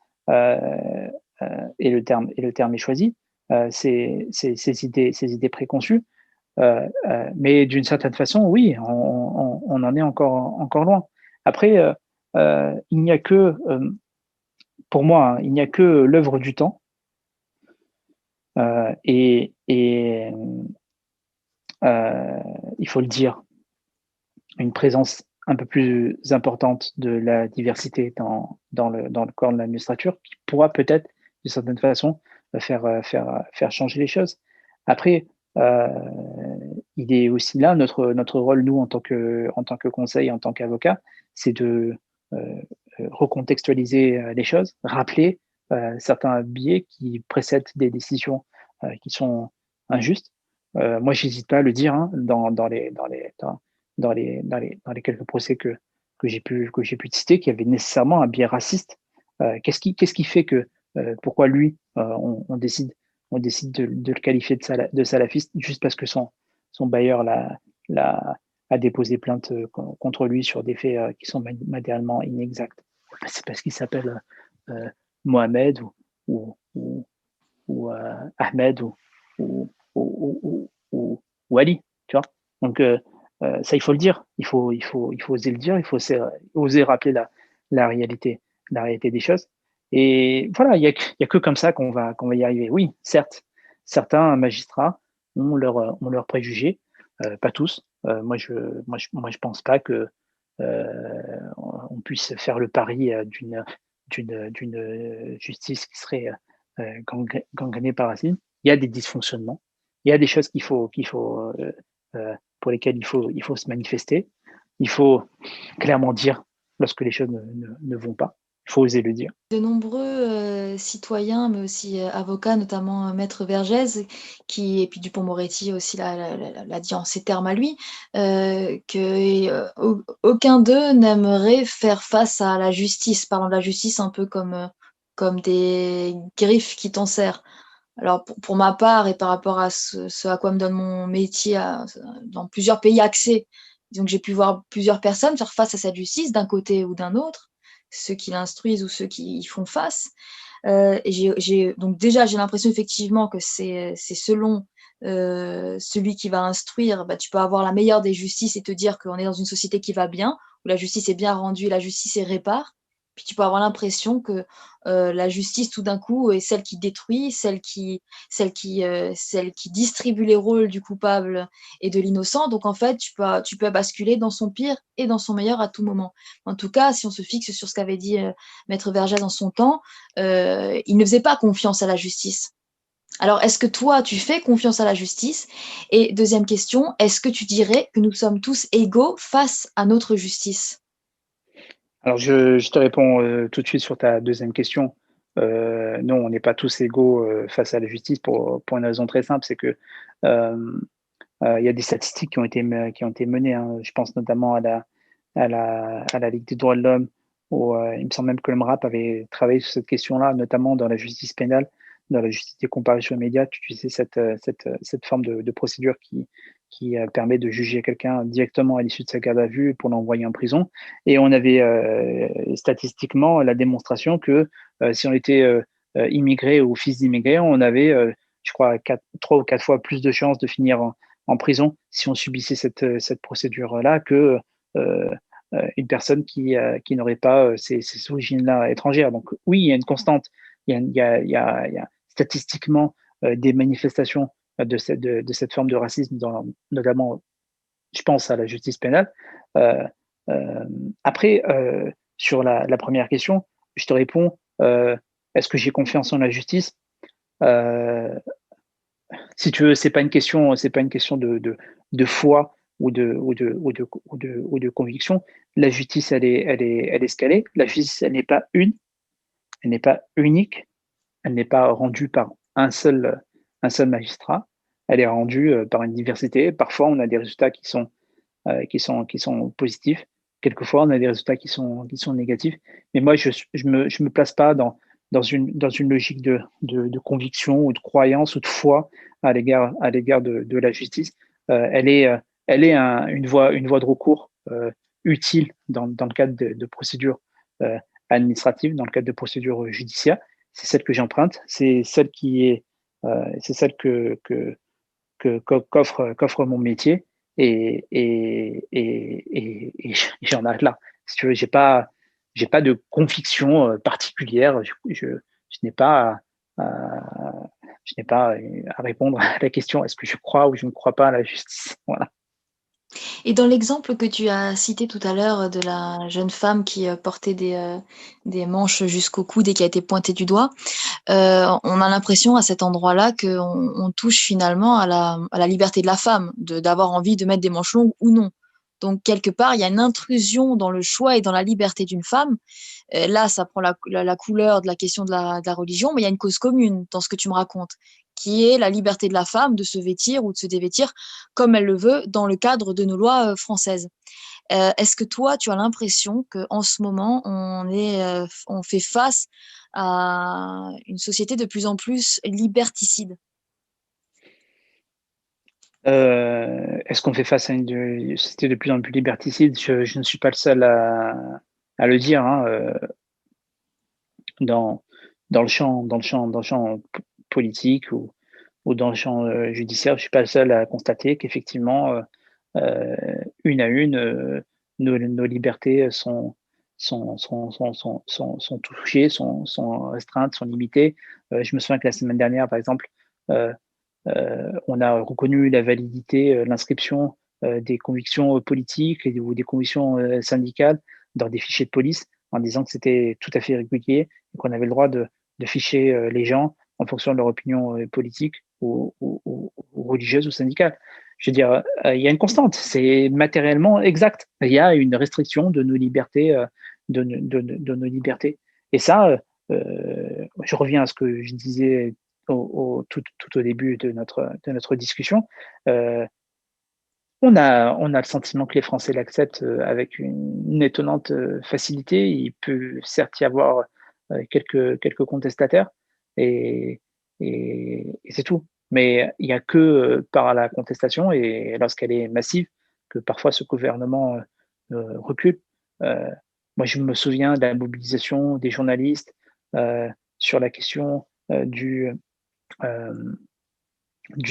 Et le terme est choisi. Ces idées préconçues. Mais d'une certaine façon, oui, on en est encore loin. Après, il n'y a que, pour moi, hein, il n'y a que l'œuvre du temps et il faut le dire, une présence un peu plus importante de la diversité dans le corps de la magistrature qui pourra peut-être, d'une certaine façon, faire changer les choses. Après, euh, il est aussi là, notre rôle, nous, en tant que conseil, en tant qu'avocat, c'est de recontextualiser les choses, rappeler certains biais qui précèdent des décisions qui sont injustes. Moi, j'hésite pas à le dire, hein, dans les quelques procès que j'ai pu citer, qu'il y avait nécessairement un biais raciste. Qu'est-ce qui fait que pourquoi lui on décide de le qualifier de salafiste juste parce que son bailleur a déposé plainte contre lui sur des faits qui sont matériellement inexacts. C'est parce qu'il s'appelle euh, Mohamed ou Ahmed ou Ali, tu vois. Donc ça, il faut le dire, il faut oser le dire, il faut oser rappeler la réalité, la réalité des choses. Et voilà, il y a que comme ça qu'on va y arriver. Oui, certes, certains magistrats ont leurs préjugés, pas tous. Moi, je pense pas que on puisse faire le pari d'une justice qui serait gangrénée par Racine. Il y a des dysfonctionnements, il y a des choses pour lesquelles il faut se manifester. Il faut clairement dire lorsque les choses ne vont pas. Il faut oser le dire. De nombreux citoyens, mais aussi avocats, notamment Maître Vergès, et puis Dupond-Moretti aussi l'a dit en ces termes à lui, qu'aucun d'eux n'aimerait faire face à la justice, parlant de la justice un peu comme des griffes qui t'en serrent. Alors pour ma part et par rapport à ce à quoi me donne mon métier dans plusieurs pays accès, donc j'ai pu voir plusieurs personnes faire face à cette justice d'un côté ou d'un autre, ceux qui l'instruisent ou ceux qui y font face. Et donc déjà j'ai l'impression effectivement que c'est selon celui qui va instruire, bah, tu peux avoir la meilleure des justices et te dire qu'on est dans une société qui va bien, où la justice est bien rendue, la justice est répare. Puis tu peux avoir l'impression que la justice, tout d'un coup, est celle qui détruit, celle qui distribue les rôles du coupable et de l'innocent. Donc, en fait, tu peux basculer dans son pire et dans son meilleur à tout moment. En tout cas, si on se fixe sur ce qu'avait dit Maître Vergès dans son temps, il ne faisait pas confiance à la justice. Alors, est-ce que toi, tu fais confiance à la justice? Et deuxième question, est-ce que tu dirais que nous sommes tous égaux face à notre justice? Alors, je te réponds tout de suite sur ta deuxième question. Non, on n'est pas tous égaux face à la justice pour une raison très simple, c'est que Il y a des statistiques qui ont été menées. Hein. Je pense notamment à la Ligue des droits de l'homme, où il me semble même que le MRAP avait travaillé sur cette question-là, notamment dans la justice pénale, dans la justice des comparutions immédiates, utiliser cette forme de procédure qui permet de juger quelqu'un directement à l'issue de sa garde à vue pour l'envoyer en prison. Et on avait statistiquement la démonstration que si on était immigré ou fils d'immigré, on avait, je crois, 3 ou 4 fois plus de chances de finir en prison si on subissait cette procédure-là que une personne qui n'aurait pas ces origines-là étrangères. Donc oui, il y a une constante. Il y a statistiquement des manifestations de cette forme de racisme, notamment, je pense à la justice pénale. Après, sur la première question, je te réponds, est-ce que j'ai confiance en la justice? Si tu veux, c'est pas une question de foi ou de conviction. La justice, elle est ce qu'elle est. La justice, elle n'est pas elle n'est pas unique, elle n'est pas rendue par un seul magistrat. Elle est rendue par une diversité. Parfois, on a des résultats qui sont positifs. Quelquefois, on a des résultats qui sont négatifs. Mais moi, je me place pas dans une logique de conviction ou de croyance ou de foi à l'égard de la justice. Elle est une voie de recours utile dans le cadre de procédures administratives, dans le cadre de procédures judiciaires. C'est celle que j'emprunte, c'est celle qu'offre mon métier, et j'en arrête là. Si tu veux, j'ai pas de conviction particulière. Je n'ai pas à répondre à la question est-ce que je crois ou je ne crois pas à la justice. Voilà. Et dans l'exemple que tu as cité tout à l'heure de la jeune femme qui portait des manches jusqu'au coude et qui a été pointée du doigt, on a l'impression à cet endroit-là qu'on touche finalement à la liberté de la femme, d'avoir envie de mettre des manches longues ou non. Donc, quelque part, il y a une intrusion dans le choix et dans la liberté d'une femme. Là, ça prend la couleur de la question de la religion, mais il y a une cause commune dans ce que tu me racontes, qui est la liberté de la femme de se vêtir ou de se dévêtir comme elle le veut dans le cadre de nos lois françaises. Est-ce que toi, tu as l'impression qu'en ce moment, on fait face à une société de plus en plus liberticide? Est-ce qu'on fait face à une société de plus en plus liberticide? Je ne suis pas le seul à le dire. Hein, dans le champ politique ou dans le champ judiciaire, je suis pas le seul à constater qu'effectivement, une à une, nos libertés sont touchées, sont restreintes, sont limitées. Je me souviens que la semaine dernière, par exemple, on a reconnu la validité, l'inscription des convictions politiques ou des convictions syndicales dans des fichiers de police en disant que c'était tout à fait régulier et qu'on avait le droit de ficher les gens en fonction de leur opinion politique ou religieuse ou syndicale. Je veux dire, il y a une constante, c'est matériellement exact. Il y a une restriction de nos libertés, de nos libertés. Et ça, je reviens à ce que je disais tout au début de notre discussion. On a le sentiment que les Français l'acceptent avec une étonnante facilité. Il peut certes y avoir quelques contestataires et c'est tout. Mais il n'y a que par la contestation et lorsqu'elle est massive que parfois ce gouvernement recule. Moi, je me souviens de la mobilisation des journalistes sur la question du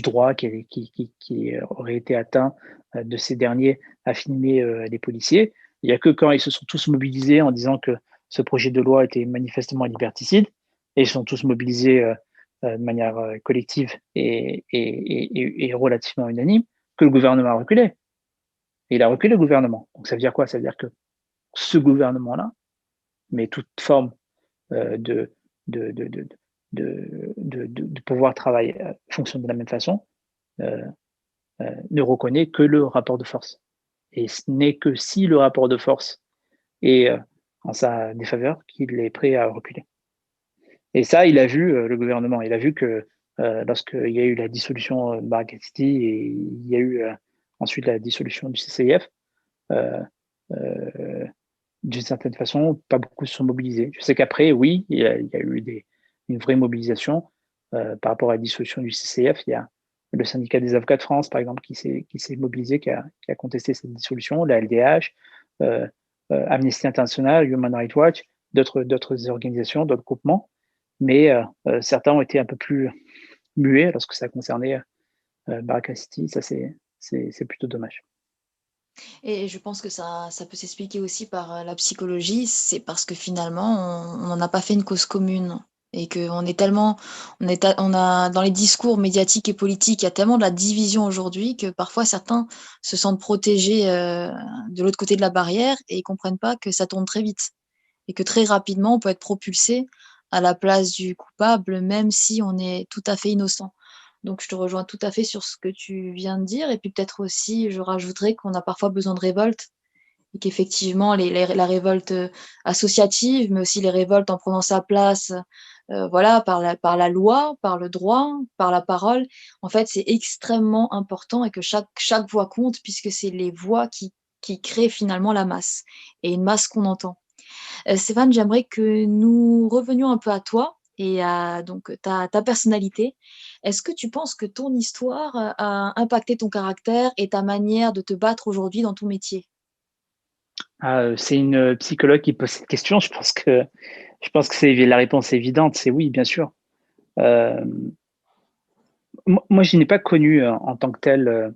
droit qui aurait été atteint de ces derniers à filmer les policiers. Il n'y a que quand ils se sont tous mobilisés en disant que ce projet de loi était manifestement liberticide, et ils sont tous mobilisés de manière collective et relativement unanime, que le gouvernement a reculé. Et il a reculé, le gouvernement. Donc ça veut dire quoi? Ça veut dire que ce gouvernement-là, mais toute forme de pouvoir travailler fonctionne de la même façon, ne reconnaît que le rapport de force. Et ce n'est que si le rapport de force est en sa défaveur qu'il est prêt à reculer. Et ça, il a vu, le gouvernement, il a vu que lorsqu'il y a eu la dissolution de Baraka City et il y a eu ensuite la dissolution du CCIF. D'une certaine façon, pas beaucoup se sont mobilisés. Je sais qu'après, oui, il y a eu une vraie mobilisation par rapport à la dissolution du CCF. Il y a le syndicat des avocats de France, par exemple, qui s'est mobilisé, qui a contesté cette dissolution, la LDH, Amnesty International, Human Rights Watch, d'autres organisations, d'autres groupements. Mais certains ont été un peu plus muets lorsque ça concernait Baraka City. Ça, c'est plutôt dommage. Et je pense que ça peut s'expliquer aussi par la psychologie. C'est parce que finalement, on n'en a pas fait une cause commune. Et qu'on est tellement, on a dans les discours médiatiques et politiques, il y a tellement de la division aujourd'hui que parfois certains se sentent protégés de l'autre côté de la barrière et ils comprennent pas que ça tourne très vite et que très rapidement on peut être propulsé à la place du coupable, même si on est tout à fait innocent. Donc, je te rejoins tout à fait sur ce que tu viens de dire. Et puis peut-être aussi, je rajouterais qu'on a parfois besoin de révolte et qu'effectivement, la révolte associative, mais aussi les révoltes en prenant sa place, voilà, par la loi, par le droit, par la parole, en fait, c'est extrêmement important et que chaque voix compte puisque c'est les voix qui créent finalement la masse et une masse qu'on entend. Stéphane, j'aimerais que nous revenions un peu à toi et à donc ta personnalité. Est-ce que tu penses que ton histoire a impacté ton caractère et ta manière de te battre aujourd'hui dans ton métier? C'est une psychologue qui pose cette question. Je pense que la réponse est évidente. C'est oui, bien sûr. Moi, je n'ai pas connu en tant que tel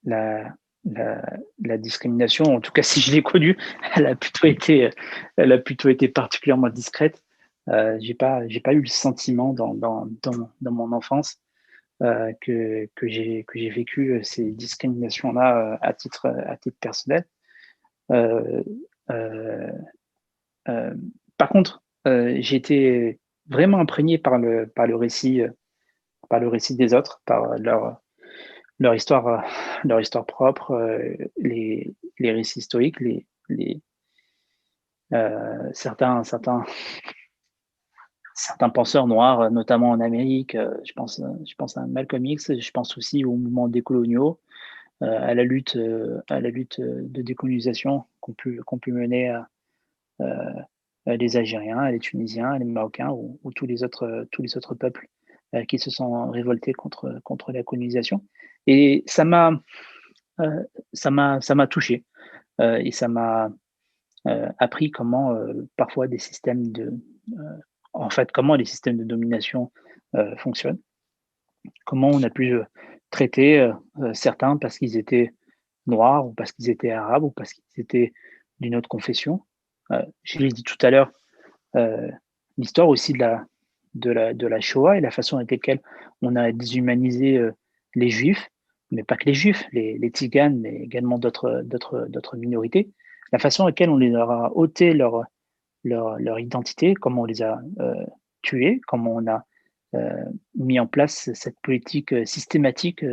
la, la discrimination. En tout cas, si je l'ai connue, elle a plutôt été particulièrement discrète. J'ai pas eu le sentiment dans mon enfance que j'ai vécu ces discriminations-là à titre personnel. Par contre, j'ai été vraiment imprégné par le récit des autres, par leur histoire propre, les récits historiques, certains penseurs noirs, notamment en Amérique. Je pense à Malcolm X. Je pense aussi aux mouvements décoloniaux, à la lutte de décolonisation qu'ont pu mener les Algériens, les Tunisiens, les Marocains ou tous les autres peuples qui se sont révoltés contre la colonisation. Et ça m'a touché et ça m'a appris comment parfois des systèmes comment les systèmes de domination fonctionnent, comment on a pu traiter certains parce qu'ils étaient noirs ou parce qu'ils étaient arabes ou parce qu'ils étaient d'une autre confession. Je l'ai dit tout à l'heure, l'histoire aussi de la Shoah et la façon avec laquelle on a déshumanisé les Juifs, mais pas que les Juifs, les Tziganes, mais également d'autres minorités, la façon avec laquelle on les a ôté leur identité, comment on les a tués, comment on a mis en place cette politique systématique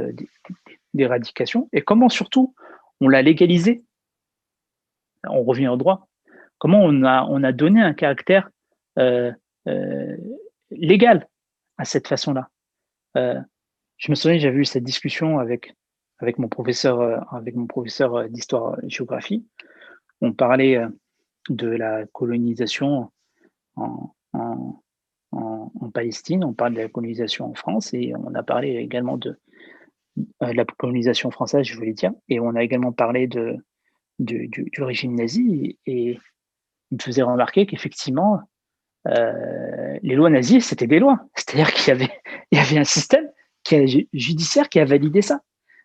d'éradication et comment surtout on l'a légalisé. On revient au droit. Comment on a donné un caractère légal à cette façon-là. Je me souviens, j'avais eu cette discussion avec mon professeur d'histoire-géographie. On parlait de la colonisation en Palestine, on parle de la colonisation en France et on a parlé également de la colonisation française, je voulais dire, et on a également parlé du régime nazi et il me faisait remarquer qu'effectivement, les lois nazies, c'était des lois. C'est-à-dire qu'il y avait un système judiciaire qui a validé ça.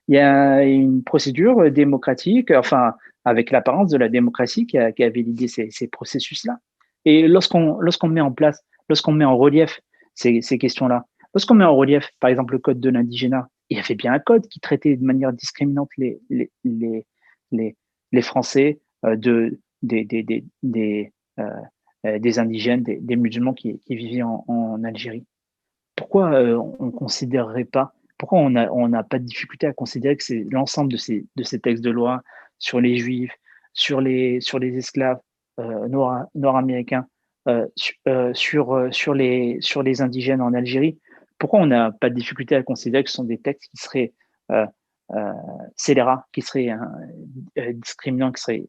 Il y a une procédure démocratique, enfin, avec l'apparence de la démocratie qui a validé ces processus-là. Et lorsqu'on met en place, lorsqu'on met en relief ces questions-là, lorsqu'on met en relief, par exemple, le code de l'indigénat, il y avait bien un code qui traitait de manière discriminante les Français des indigènes, des musulmans qui vivaient en Algérie. Pourquoi on considérerait pas, pourquoi on n'a pas de difficulté à considérer que c'est l'ensemble de ces textes de loi sur les juifs, sur les esclaves nord-américains, sur les indigènes en Algérie, pourquoi on n'a pas de difficulté à considérer que ce sont des textes qui seraient scélérats, qui seraient discriminants, qui seraient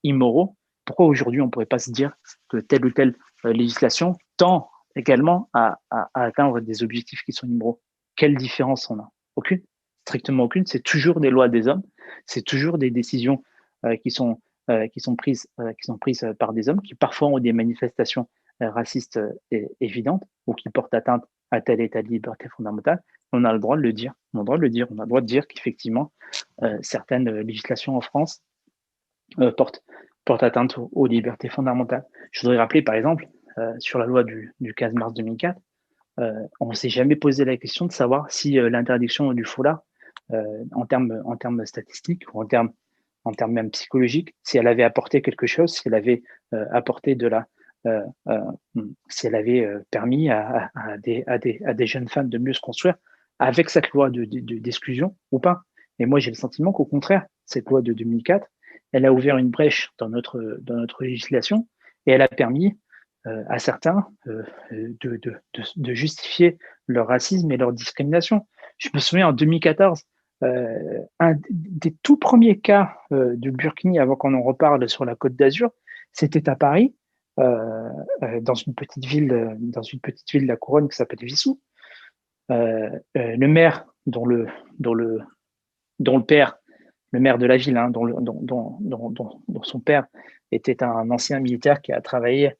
immoraux? Pourquoi aujourd'hui on ne pourrait pas se dire que telle ou telle législation tend également à atteindre des objectifs qui sont immoraux? Quelle différence on a? Aucune, strictement aucune. C'est toujours des lois des hommes, c'est toujours des décisions qui sont prises par des hommes qui parfois ont des manifestations racistes évidentes ou qui portent atteinte à telle et telle liberté fondamentale. On a le droit de le dire. On a le droit de dire qu'effectivement certaines législations en France portent atteinte aux libertés fondamentales. Je voudrais rappeler par exemple sur la loi du 15 mars 2004, on ne s'est jamais posé la question de savoir si l'interdiction du foulard, en termes statistiques ou en termes même psychologiques, si elle avait apporté quelque chose, si elle avait apporté si elle avait permis à des jeunes femmes de mieux se construire avec cette loi d'exclusion ou pas. Et moi, j'ai le sentiment qu'au contraire, cette loi de 2004, elle a ouvert une brèche dans notre législation et elle a permis à certains de justifier leur racisme et leur discrimination. Je me souviens en 2014, un des tout premiers cas de burkini, avant qu'on en reparle sur la Côte d'Azur, c'était à Paris, dans une petite ville de la Couronne qui s'appelle Vissou. Le maire dont le père, le maire de la ville, hein, dont son père était un ancien militaire qui a travaillé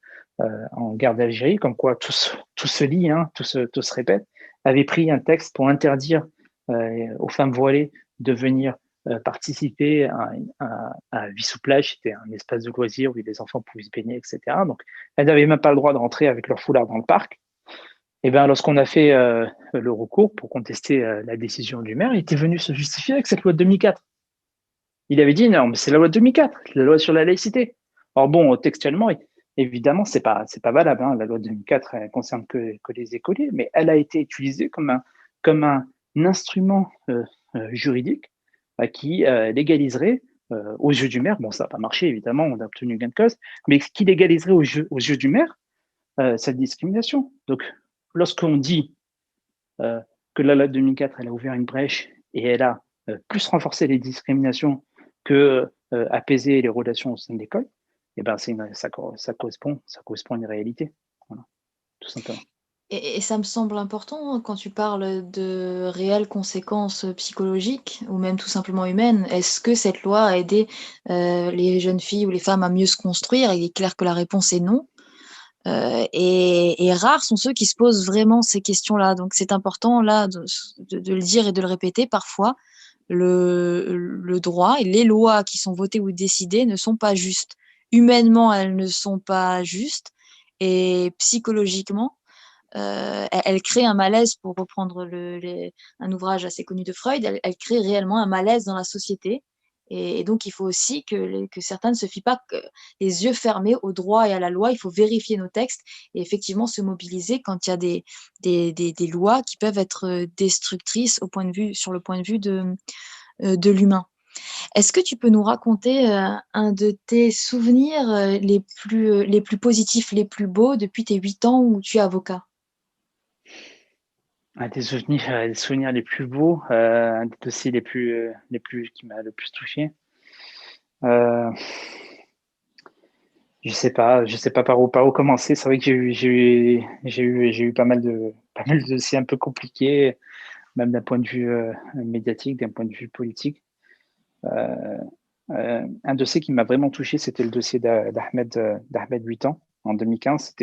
en guerre d'Algérie, comme quoi tout se lie, hein, tout se répète, avait pris un texte pour interdire aux femmes voilées de venir participer à Vissou-Plage. C'était un espace de loisirs où les enfants pouvaient se baigner, etc. Donc, elles n'avaient même pas le droit de rentrer avec leur foulard dans le parc. Et bien, lorsqu'on a fait le recours pour contester la décision du maire, il était venu se justifier avec cette loi de 2004. Il avait dit non, mais c'est la loi de 2004, la loi sur la laïcité. Or bon, textuellement, évidemment, c'est pas valable. Hein. La loi de 2004, elle concerne que les écoliers, mais elle a été utilisée comme un instrument juridique qui légaliserait aux yeux du maire. Bon, ça n'a pas marché, évidemment, on a obtenu gain de cause, mais qui légaliserait aux yeux du maire cette discrimination. Donc, lorsqu'on dit que la loi de 2004, elle a ouvert une brèche et elle a plus renforcé les discriminations que apaiser les relations au sein de l'école, eh ben ça correspond à une réalité, voilà, tout simplement. Et ça me semble important quand tu parles de réelles conséquences psychologiques ou même tout simplement humaines. Est-ce que cette loi a aidé les jeunes filles ou les femmes à mieux se construire? Il est clair que la réponse est non. Et rares sont ceux qui se posent vraiment ces questions-là. Donc c'est important là de le dire et de le répéter. Parfois, le droit et les lois qui sont votées ou décidées ne sont pas justes. Humainement, elles ne sont pas justes. Et psychologiquement, elle crée un malaise, pour reprendre un ouvrage assez connu de Freud, elle crée réellement un malaise dans la société. Et donc, il faut aussi que certains ne se fient pas les yeux fermés au droit et à la loi. Il faut vérifier nos textes et effectivement se mobiliser quand il y a des lois qui peuvent être destructrices sur le point de vue de l'humain. Est-ce que tu peux nous raconter un de tes souvenirs les plus positifs, les plus beaux depuis tes 8 ans où tu es avocat? Un des souvenirs les plus beaux, un des dossiers les plus qui m'a le plus touché. Je sais pas par où commencer. C'est vrai que j'ai eu pas mal de dossiers un peu compliqués, même d'un point de vue médiatique, d'un point de vue politique. Un dossier qui m'a vraiment touché, c'était le dossier d'Ahmed 8 ans en 2015.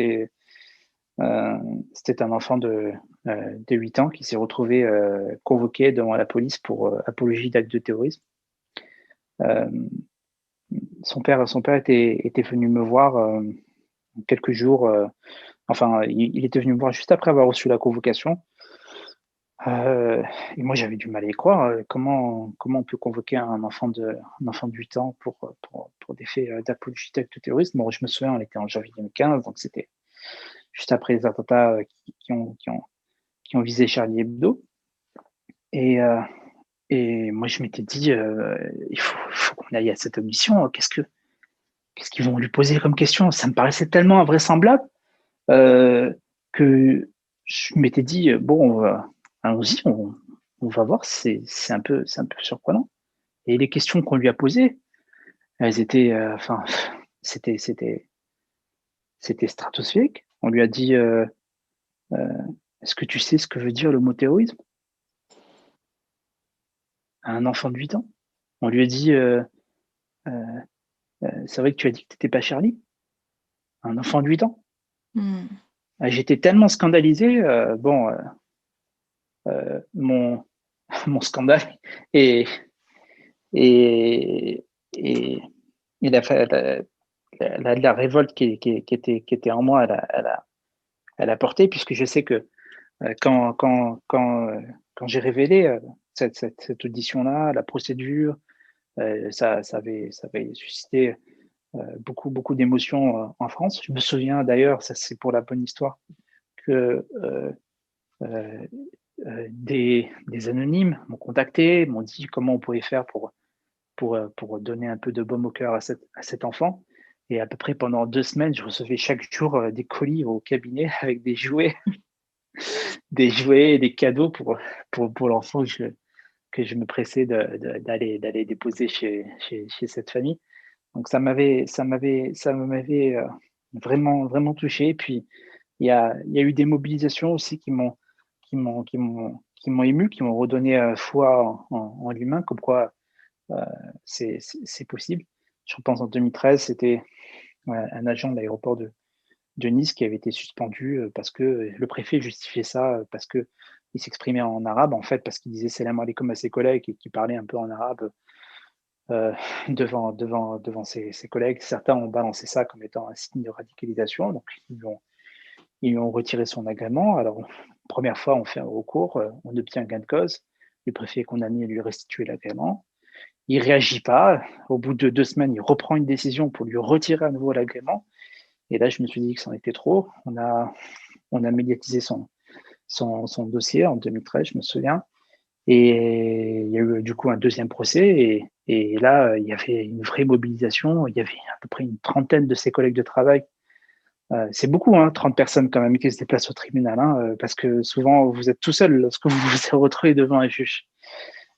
C'était un enfant de 8 ans qui s'est retrouvé convoqué devant la police pour apologie d'actes de terrorisme. Son père était venu me voir quelques jours, il était venu me voir juste après avoir reçu la convocation. Et moi, j'avais du mal à y croire. Comment on peut convoquer un enfant de 8 ans pour des faits d'apologie d'actes de terrorisme? Bon, je me souviens, on était en janvier 2015, donc c'était juste après les attentats qui ont visé Charlie Hebdo. Et moi, je m'étais dit, il faut qu'on aille à cette audition. Qu'est-ce qu'ils vont lui poser comme question? Ça me paraissait tellement invraisemblable que je m'étais dit, bon, allons-y, on va voir, c'est un peu surprenant. Et les questions qu'on lui a posées, elles étaient, enfin, c'était, c'était, c'était stratosphérique. On lui a dit, est-ce que tu sais ce que veut dire le mot terrorisme? À un enfant de 8 ans. On lui a dit, c'est vrai que tu as dit que tu n'étais pas Charlie? À un enfant de 8 ans. Hmm. J'étais tellement scandalisé, mon, mon scandale et, et, et, et la révolte qui était en moi, elle a porté, puisque je sais que quand j'ai révélé cette audition-là, la procédure, ça avait suscité beaucoup d'émotions en France. Je me souviens d'ailleurs, ça c'est pour la bonne histoire, que euh, des anonymes m'ont contacté, m'ont dit comment on pouvait faire pour donner un peu de baume au cœur à cet enfant. Et à peu près pendant 2 semaines, je recevais chaque jour des colis au cabinet avec des jouets et des cadeaux pour l'enfant que je me pressais d'aller déposer chez cette famille. Donc ça m'avait vraiment touché. Et puis il y a eu des mobilisations aussi qui m'ont ému, qui m'ont redonné foi en l'humain, comme quoi c'est possible. Je repense en 2013, c'était un agent de l'aéroport de Nice qui avait été suspendu parce que le préfet justifiait ça parce que il s'exprimait en arabe, en fait, parce qu'il disait salam alaikum à ses collègues et qu'il parlait un peu en arabe euh, devant ses collègues. Certains ont balancé ça comme étant un signe de radicalisation, donc ils lui ont retiré son agrément. Alors, première fois, on fait un recours, on obtient un gain de cause. Le préfet est condamné à lui restituer l'agrément. Il ne réagit pas. Au bout de 2 semaines, il reprend une décision pour lui retirer à nouveau l'agrément. Et là, je me suis dit que c'en était trop. On a médiatisé son dossier en 2013, je me souviens. Et il y a eu du coup un deuxième procès. Et là, il y avait une vraie mobilisation. Il y avait à peu près une trentaine de ses collègues de travail. C'est beaucoup, hein, 30 personnes quand même qui se déplacent au tribunal, hein, parce que souvent, vous êtes tout seul lorsque vous vous retrouvez devant un juge.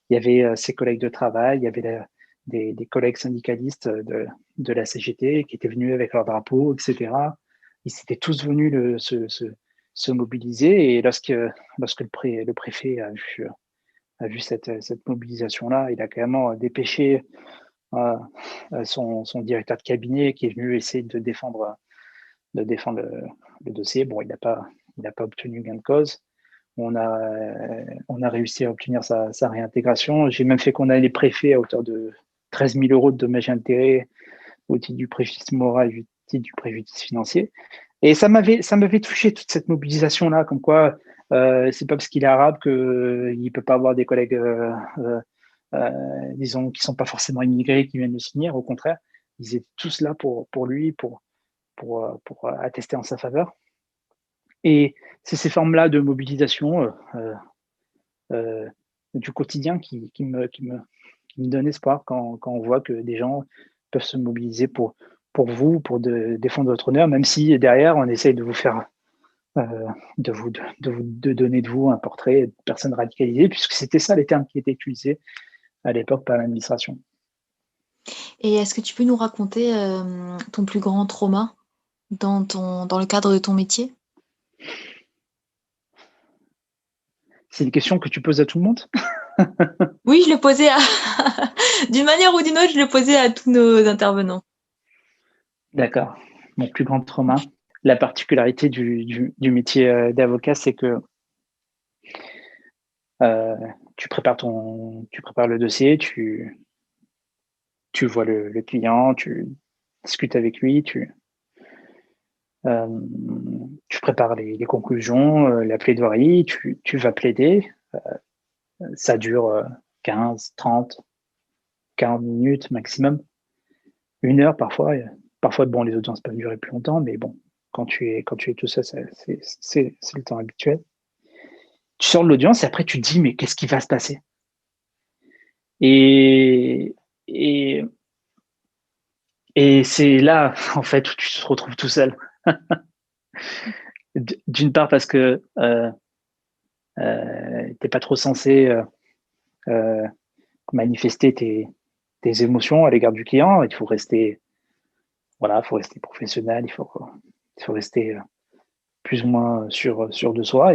Il y avait ses collègues de travail, il y avait des collègues syndicalistes de la CGT qui étaient venus avec leur drapeau, etc. Ils étaient tous venus se mobiliser. Et lorsque le préfet a vu cette mobilisation-là, il a carrément dépêché son directeur de cabinet qui est venu essayer de défendre le dossier. Bon, il n'a pas obtenu gain de cause. On a réussi à obtenir sa réintégration. J'ai même fait condamner les préfets à hauteur de 13 000 euros de dommages et intérêts au titre du préjudice moral et au titre du préjudice financier. Et ça m'avait touché toute cette mobilisation-là, comme quoi c'est pas parce qu'il est arabe qu'il ne peut pas avoir des collègues, disons, qui ne sont pas forcément immigrés, qui viennent le soutenir. Au contraire, ils étaient tous là pour lui, pour attester en sa faveur. Et c'est ces formes-là de mobilisation euh, du quotidien qui me donnent espoir quand on voit que des gens peuvent se mobiliser pour vous, pour défendre votre honneur, même si derrière, on essaye de vous faire, de donner de vous un portrait de personne radicalisée, puisque c'était ça les termes qui étaient utilisés à l'époque par l'administration. Et est-ce que tu peux nous raconter ton plus grand trauma dans le cadre de ton métier? C'est une question que tu poses à tout le monde? Oui, je le posais d'une manière ou d'une autre, je le posais à tous nos intervenants. D'accord. Mon plus grand trauma. La particularité du métier d'avocat, c'est que tu prépares le dossier, tu vois le client, tu discutes avec lui, euh, tu prépares les conclusions, la plaidoirie, tu vas plaider. Ça dure 15, 30, 40 minutes maximum, 1 heure parfois. Parfois, bon, les audiences peuvent durer plus longtemps, mais bon, quand tu es tout seul, c'est le temps habituel. Tu sors de l'audience et après tu te dis, mais qu'est-ce qui va se passer? Et, et, et c'est là, en fait, où tu te retrouves tout seul. D'une part parce que t'es pas trop censé manifester tes émotions à l'égard du client. Il faut rester, faut rester professionnel. Il faut rester plus ou moins sûr de soi.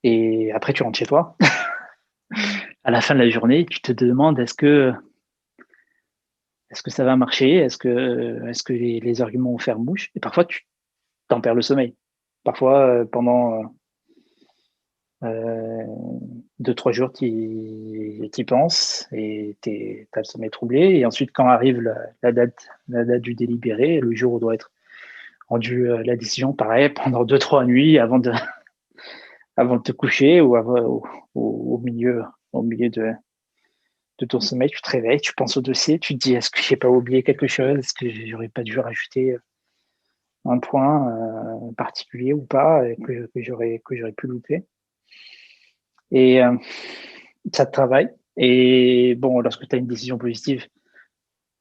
Et après, tu rentres chez toi. À la fin de la journée, tu te demandes est-ce que ça va marcher? Est-ce que les arguments vont faire mouche? Et parfois, tu t'en perds le sommeil. Parfois, pendant 2-3 jours, tu y penses et tu as le sommeil troublé. Et ensuite, quand arrive la date du délibéré, le jour où doit être rendue la décision, pareil, pendant 2-3 nuits avant de te coucher ou au milieu de ton sommeil, tu te réveilles, tu penses au dossier, tu te dis est-ce que j'ai pas oublié quelque chose? Est-ce que j'aurais pas dû rajouter un point particulier ou pas que j'aurais pu louper? Et ça te travaille. Et bon, lorsque tu as une décision positive,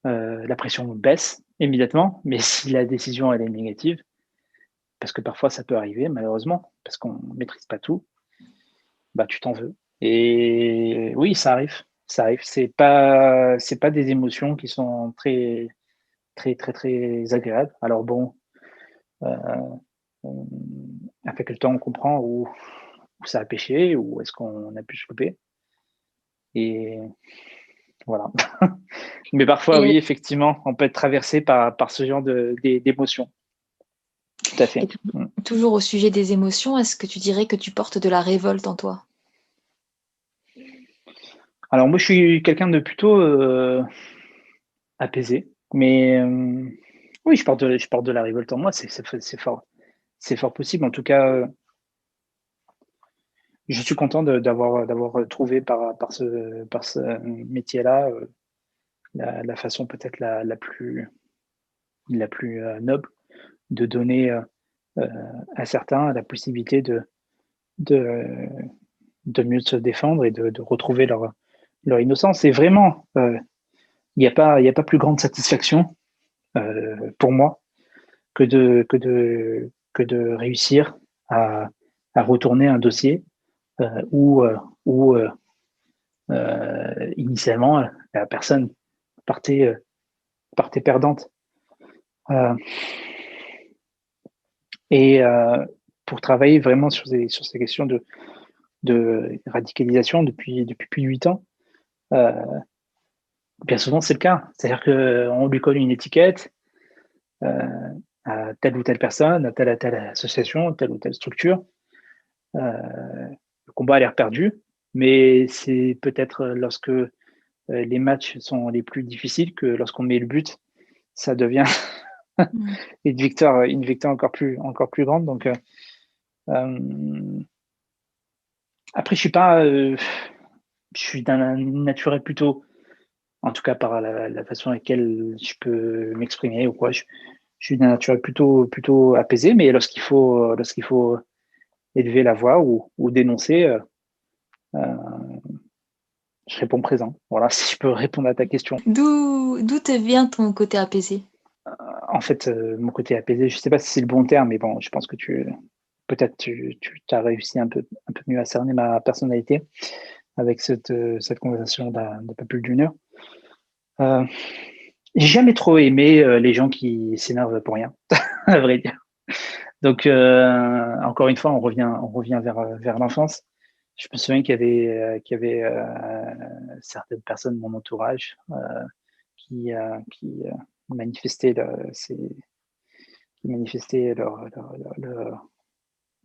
la pression baisse immédiatement. Mais si la décision elle est négative, parce que parfois ça peut arriver malheureusement, parce qu'on ne maîtrise pas tout, bah tu t'en veux. Et oui, ça arrive. Ça arrive. C'est pas des émotions qui sont très très très très agréables. Alors bon, avec le temps on comprend où ça a pêché, où est-ce qu'on a pu se louper. Et voilà. Mais parfois, oui, effectivement, on peut être traversé par ce genre d'émotions. Tout à fait. Toujours au sujet des émotions, est-ce que tu dirais que tu portes de la révolte en toi? Alors moi, je suis quelqu'un de plutôt apaisé. Mais oui, je porte de la révolte en moi. C'est fort possible. En tout cas, je suis content d'avoir trouvé par ce métier-là la façon peut-être la plus noble de donner à certains la possibilité de mieux se défendre et de retrouver leur innocence. Et vraiment, il n'y a pas plus grande satisfaction pour moi que de réussir à retourner un dossier où initialement la personne partait perdante. Et pour travailler vraiment sur ces questions de radicalisation depuis plus de 8 ans, bien souvent c'est le cas. C'est-à-dire qu'on lui colle une étiquette à telle ou telle personne, à telle association, telle ou telle structure. Le combat a l'air perdu, mais c'est peut-être lorsque les matchs sont les plus difficiles que lorsqu'on met le but, ça devient une victoire encore plus grande. Donc après, je suis d'un naturel plutôt, en tout cas par la façon à laquelle je peux m'exprimer ou quoi, je suis d'un naturel plutôt apaisé, mais lorsqu'il faut élever la voix ou dénoncer, je réponds présent. Voilà, si je peux répondre à ta question. D'où te vient ton côté apaisé? En fait, mon côté apaisé, je ne sais pas si c'est le bon terme, mais bon, je pense que peut-être tu as réussi un peu mieux à cerner ma personnalité avec cette conversation d'un peu plus d'une heure. J'ai jamais trop aimé les gens qui s'énervent pour rien, à vrai dire. Donc, encore une fois, on revient vers l'enfance. Je me souviens qu'il y avait certaines personnes de mon entourage qui manifestaient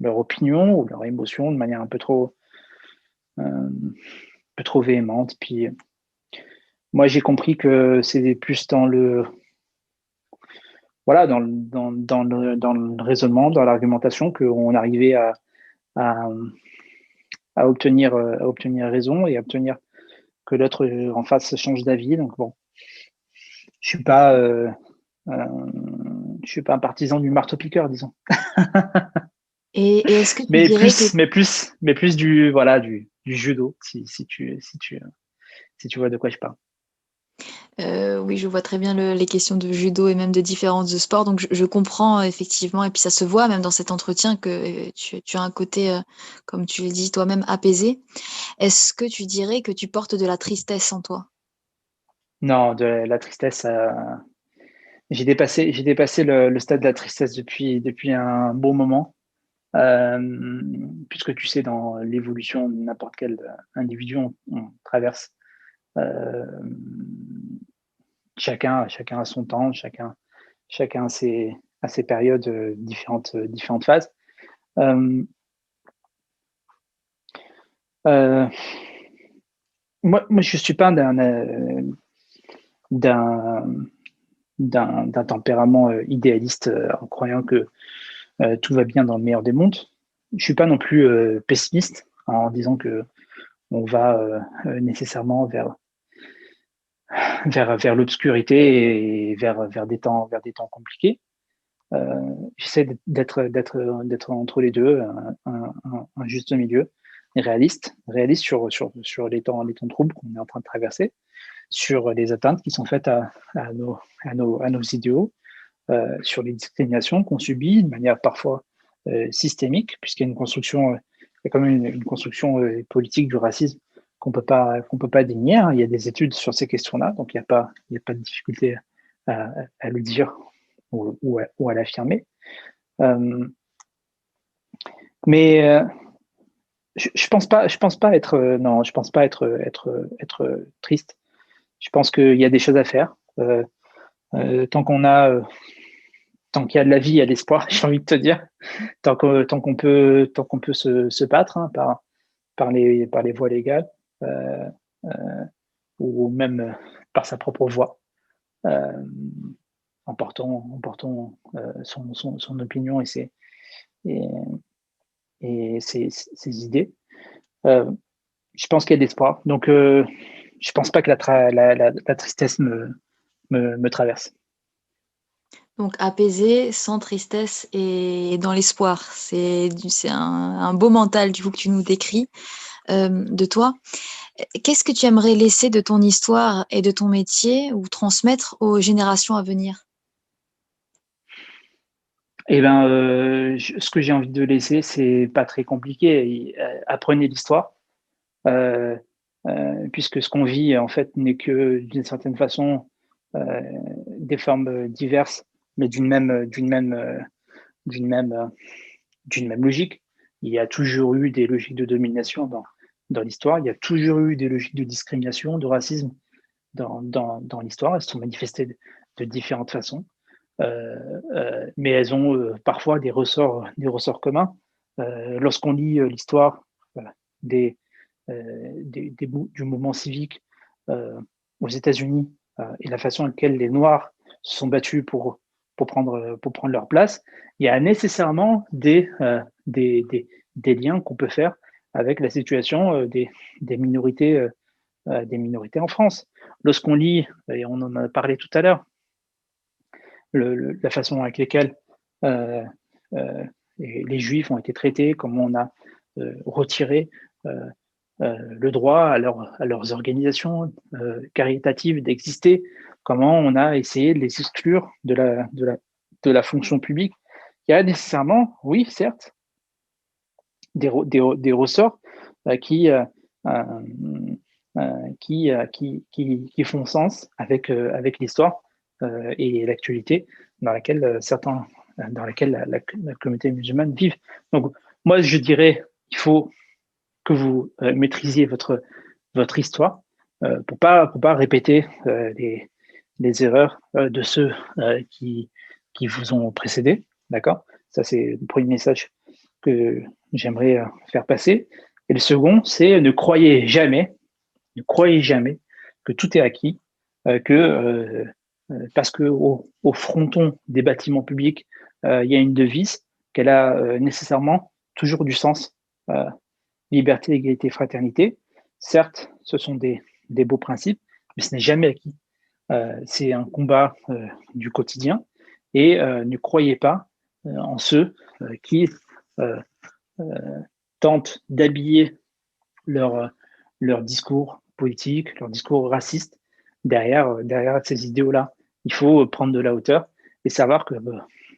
leur opinion ou leur émotion de manière un peu trop véhémente. Puis moi, j'ai compris que c'était plus dans le raisonnement, dans l'argumentation, qu'on arrivait à obtenir raison et à obtenir que l'autre en face change d'avis. Donc bon, je suis pas un partisan du marteau-piqueur, disons. Et est-ce que tu dirais mais plus du judo, si tu vois de quoi je parle. Oui, je vois très bien les questions de judo et même de différents sports. Donc, je comprends effectivement, et puis ça se voit même dans cet entretien que tu as un côté, comme tu le dis toi-même, apaisé. Est-ce que tu dirais que tu portes de la tristesse en toi? Non, de la tristesse, j'ai dépassé le stade de la tristesse depuis un bon moment. Puisque tu sais, dans l'évolution de n'importe quel individu, on traverse euh, chacun a son temps, chacun a ses périodes, différentes phases. Euh, euh, moi, je suis pas d'un, d'un tempérament idéaliste en croyant que tout va bien dans le meilleur des mondes. Je suis pas non plus pessimiste en disant que on va nécessairement vers l'obscurité et vers des temps compliqués. J'essaie d'être entre les deux, un juste milieu, réaliste sur les temps troubles qu'on est en train de traverser, sur les atteintes qui sont faites à nos idéaux, sur les discriminations qu'on subit de manière parfois systémique, puisqu'il y a il y a quand même une construction politique du racisme qu'on peut pas dénier. Hein. Il y a des études sur ces questions-là, donc il y a pas de difficulté à le dire ou à l'affirmer. Euh, mais je pense pas être, non, je pense pas être triste. Je pense qu'il y a des choses à faire. Tant qu'on a, tant qu'il y a de la vie, il y a de l'espoir. J'ai envie de te dire, tant qu'on peut se battre hein, par les voies légales euh, euh, ou même par sa propre voix, euh, en portant son opinion et, ses idées. Euh, je pense qu'il y a de l'espoir. Donc, je pense pas que la tristesse me traverse. Donc apaisé, sans tristesse et dans l'espoir. C'est un beau mental du coup que tu nous décris de toi. Qu'est-ce que tu aimerais laisser de ton histoire et de ton métier ou transmettre aux générations à venir? Eh ben, ce que j'ai envie de laisser, c'est pas très compliqué. Apprenez l'histoire, euh, puisque ce qu'on vit en fait n'est que d'une certaine façon euh, des formes diverses, mais d'une même, euh, d'une même logique. Il y a toujours eu des logiques de domination dans l'histoire. Il y a toujours eu des logiques de discrimination, de racisme dans l'histoire. Elles se sont manifestées de différentes façons. Mais elles ont parfois des ressorts communs. Lorsqu'on lit l'histoire voilà, des, du mouvement civique aux États-Unis et la façon à laquelle les Noirs se sont battus pour prendre leur place, il y a nécessairement des liens qu'on peut faire avec la situation des des minorités en France. Lorsqu'on lit, et on en a parlé tout à l'heure, la façon avec laquelle euh, euh, les Juifs ont été traités, comment on a retiré le droit à leurs organisations caritatives d'exister, comment on a essayé de les exclure de la fonction publique. Il y a nécessairement, oui, certes, des ressorts qui, qui font sens avec l'histoire et l'actualité dans laquelle dans laquelle la communauté musulmane vive. Donc, moi, je dirais, il faut que vous maîtrisiez votre histoire pour pas répéter les erreurs de ceux qui vous ont précédé. D'accord? Ça, c'est le premier message que j'aimerais faire passer. Et le second, c'est ne croyez jamais que tout est acquis, parce que au fronton des bâtiments publics, il y a une devise qu'elle a nécessairement toujours du sens. Euh, Liberté, égalité, fraternité. Certes, ce sont des beaux principes, mais ce n'est jamais acquis. C'est un combat du quotidien et ne croyez pas en ceux qui euh, euh, tentent d'habiller leur, leur discours politique, leur discours raciste derrière ces idéaux-là. Il faut prendre de la hauteur et savoir que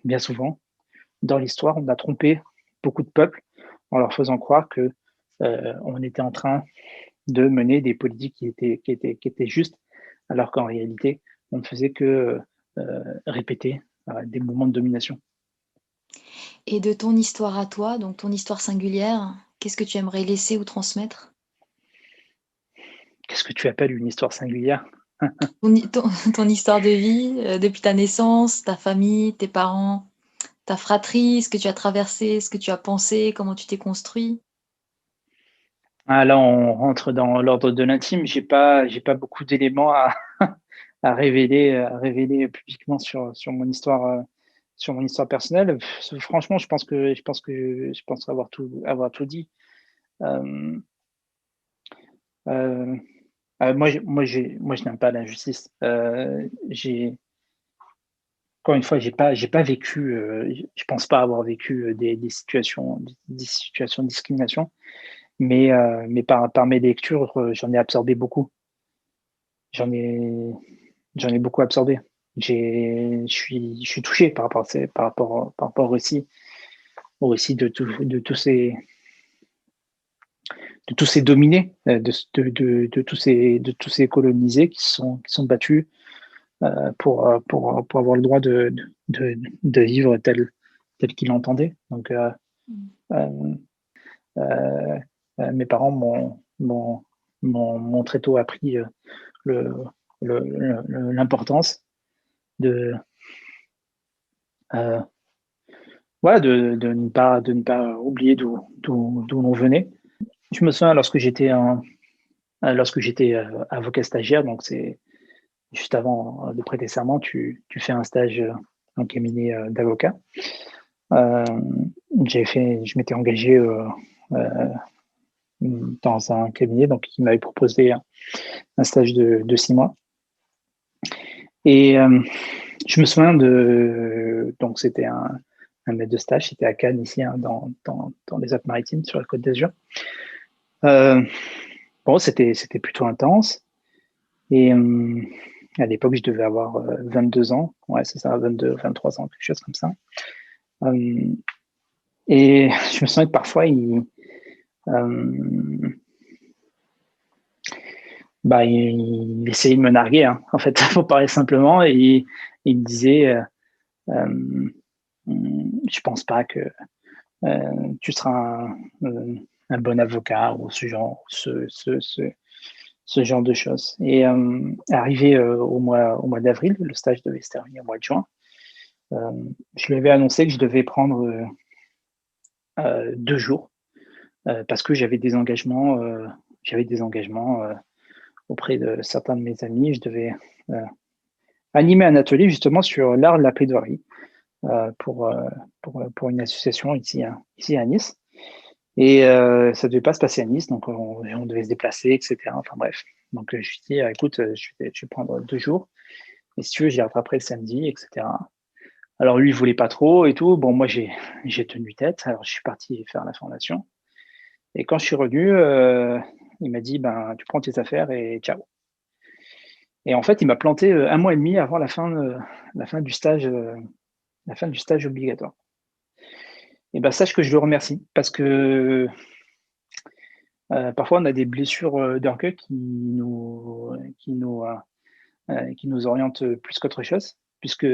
bien souvent, dans l'histoire, on a trompé beaucoup de peuples en leur faisant croire que on était en train de mener des politiques qui étaient justes, alors qu'en réalité, on ne faisait que répéter des mouvements de domination. Et de ton histoire à toi, donc ton histoire singulière, qu'est-ce que tu aimerais laisser ou transmettre? Qu'est-ce que tu appelles une histoire singulière? Ton histoire de vie, depuis ta naissance, ta famille, tes parents, ta fratrie, ce que tu as traversé, ce que tu as pensé, comment tu t'es construit. Ah, là, on rentre dans l'ordre de l'intime. J'ai pas beaucoup d'éléments à révéler publiquement sur mon histoire personnelle. Franchement, je pense avoir tout dit. Euh, euh, moi, je n'aime pas l'injustice. Encore une fois, j'ai pas vécu. Je pense pas avoir vécu des situations de discrimination, mais par mes lectures, j'en ai absorbé beaucoup. J'en ai, j'en ai beaucoup absorbé. Je suis touché par rapport au récit de tous ces dominés, de tous ces colonisés qui sont battus pour avoir le droit de vivre tel qu'ils l'entendaient. Donc, euh, euh, mes parents m'ont très tôt appris le, l'importance de, euh, voilà, de ne pas oublier d'où l'on venait. Je me souviens lorsque j'étais avocat stagiaire, donc c'est juste avant de prêter serment, tu fais un stage en cabinet d'avocat. Euh, je m'étais engagé euh, dans un cabinet, donc il m'avait proposé un stage de 6 mois. Et je me souviens donc c'était un maître de stage, c'était à Cannes ici, hein, dans les Alpes-Maritimes, sur la Côte d'Azur. Bon, c'était plutôt intense. Et à l'époque, je devais avoir 22 ans. Ouais, c'est ça, 22, 23 ans, quelque chose comme ça. Et je me souviens que parfois, il essayait de me narguer, hein. En fait, il faut parler simplement. Et il me disait, je pense pas que tu seras un bon avocat ou ce genre de choses. Et arrivé au mois d'avril, le stage devait se terminer au mois de juin. Je lui avais annoncé que je devais prendre 2 jours parce que j'avais des engagements auprès de certains de mes amis. Je devais animer un atelier justement sur l'art de la plaidoirie pour une association ici à Nice. Et ça ne devait pas se passer à Nice, donc on devait se déplacer, etc. Enfin bref. Donc je lui ai dit, écoute, je vais prendre 2 jours. Et si tu veux, j'y rattraperai le samedi, etc. Alors lui, il voulait pas trop et tout. Bon, moi, j'ai tenu tête. Alors je suis parti faire la formation. Et quand je suis revenu, il m'a dit, ben, tu prends tes affaires et ciao. Et en fait, il m'a planté 1 mois et demi avant la fin du stage obligatoire. Et ben, sache que je le remercie parce que parfois on a des blessures d'orgueil qui nous orientent plus qu'autre chose. Puisque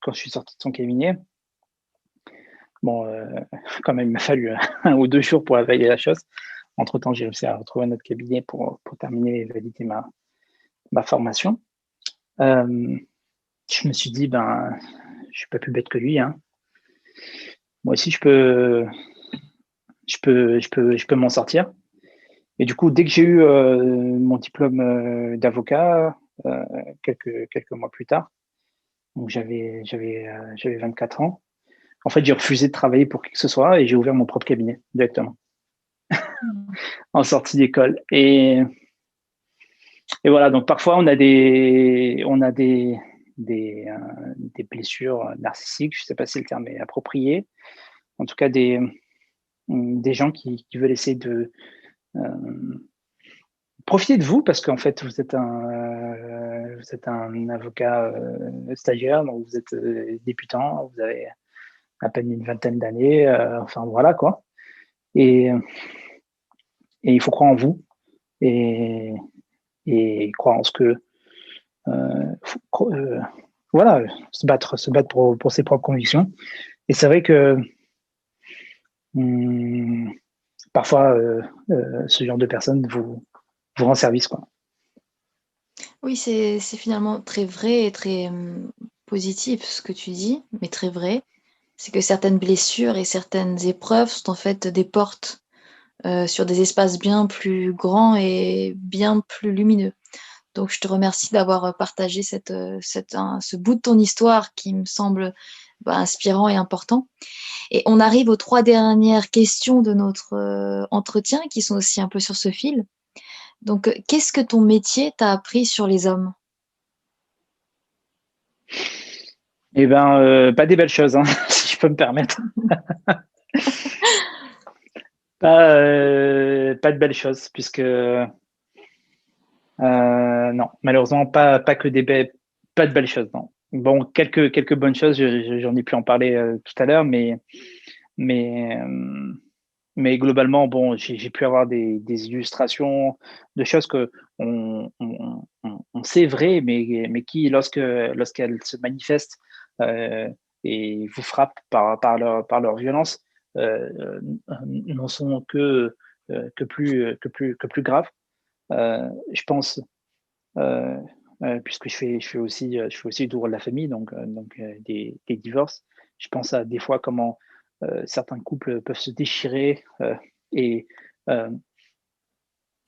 quand je suis sorti de son cabinet, bon, quand même, il m'a fallu 1 ou 2 jours pour valider la chose. Entre-temps, j'ai réussi à retrouver un autre cabinet pour terminer et valider ma formation. Je me suis dit, ben, je suis pas plus bête que lui, hein. Moi aussi, je peux m'en sortir. Et du coup, dès que j'ai eu mon diplôme d'avocat, quelques mois plus tard, donc j'avais 24 ans. En fait, j'ai refusé de travailler pour qui que ce soit et j'ai ouvert mon propre cabinet directement en sortie d'école. Et voilà, donc parfois on a des blessures narcissiques, je ne sais pas si le terme est approprié. En tout cas, des gens qui veulent essayer de profitez de vous parce qu'en fait, vous êtes un avocat stagiaire, donc vous êtes débutant, vous avez à peine une vingtaine d'années, enfin voilà quoi. Et il faut croire en vous et croire en ce que voilà, se battre pour ses propres convictions. Et c'est vrai que parfois, ce genre de personnes vous rend service, quoi. Oui, c'est finalement très vrai et très positif ce que tu dis, mais très vrai. C'est que certaines blessures et certaines épreuves sont en fait des portes sur des espaces bien plus grands et bien plus lumineux. Donc, je te remercie d'avoir partagé ce bout de ton histoire qui me semble inspirant et important. Et on arrive aux 3 dernières questions de notre entretien qui sont aussi un peu sur ce fil. Donc, qu'est-ce que ton métier t'a appris sur les hommes? Eh ben, pas des belles choses, hein, si je peux me permettre. Pas de belles choses, puisque non, malheureusement, pas de belles choses, non. Bon, quelques bonnes choses, j'en ai pu en parler tout à l'heure, mais, euh, mais globalement, bon, j'ai pu avoir des illustrations de choses que on sait vraies, mais qui, lorsqu'elles se manifestent euh, et vous frappent par leur violence, n'en sont que plus graves. Je pense, euh, puisque je fais aussi le droit de la famille, donc des divorces. Je pense à des fois comment certains couples peuvent se déchirer et euh,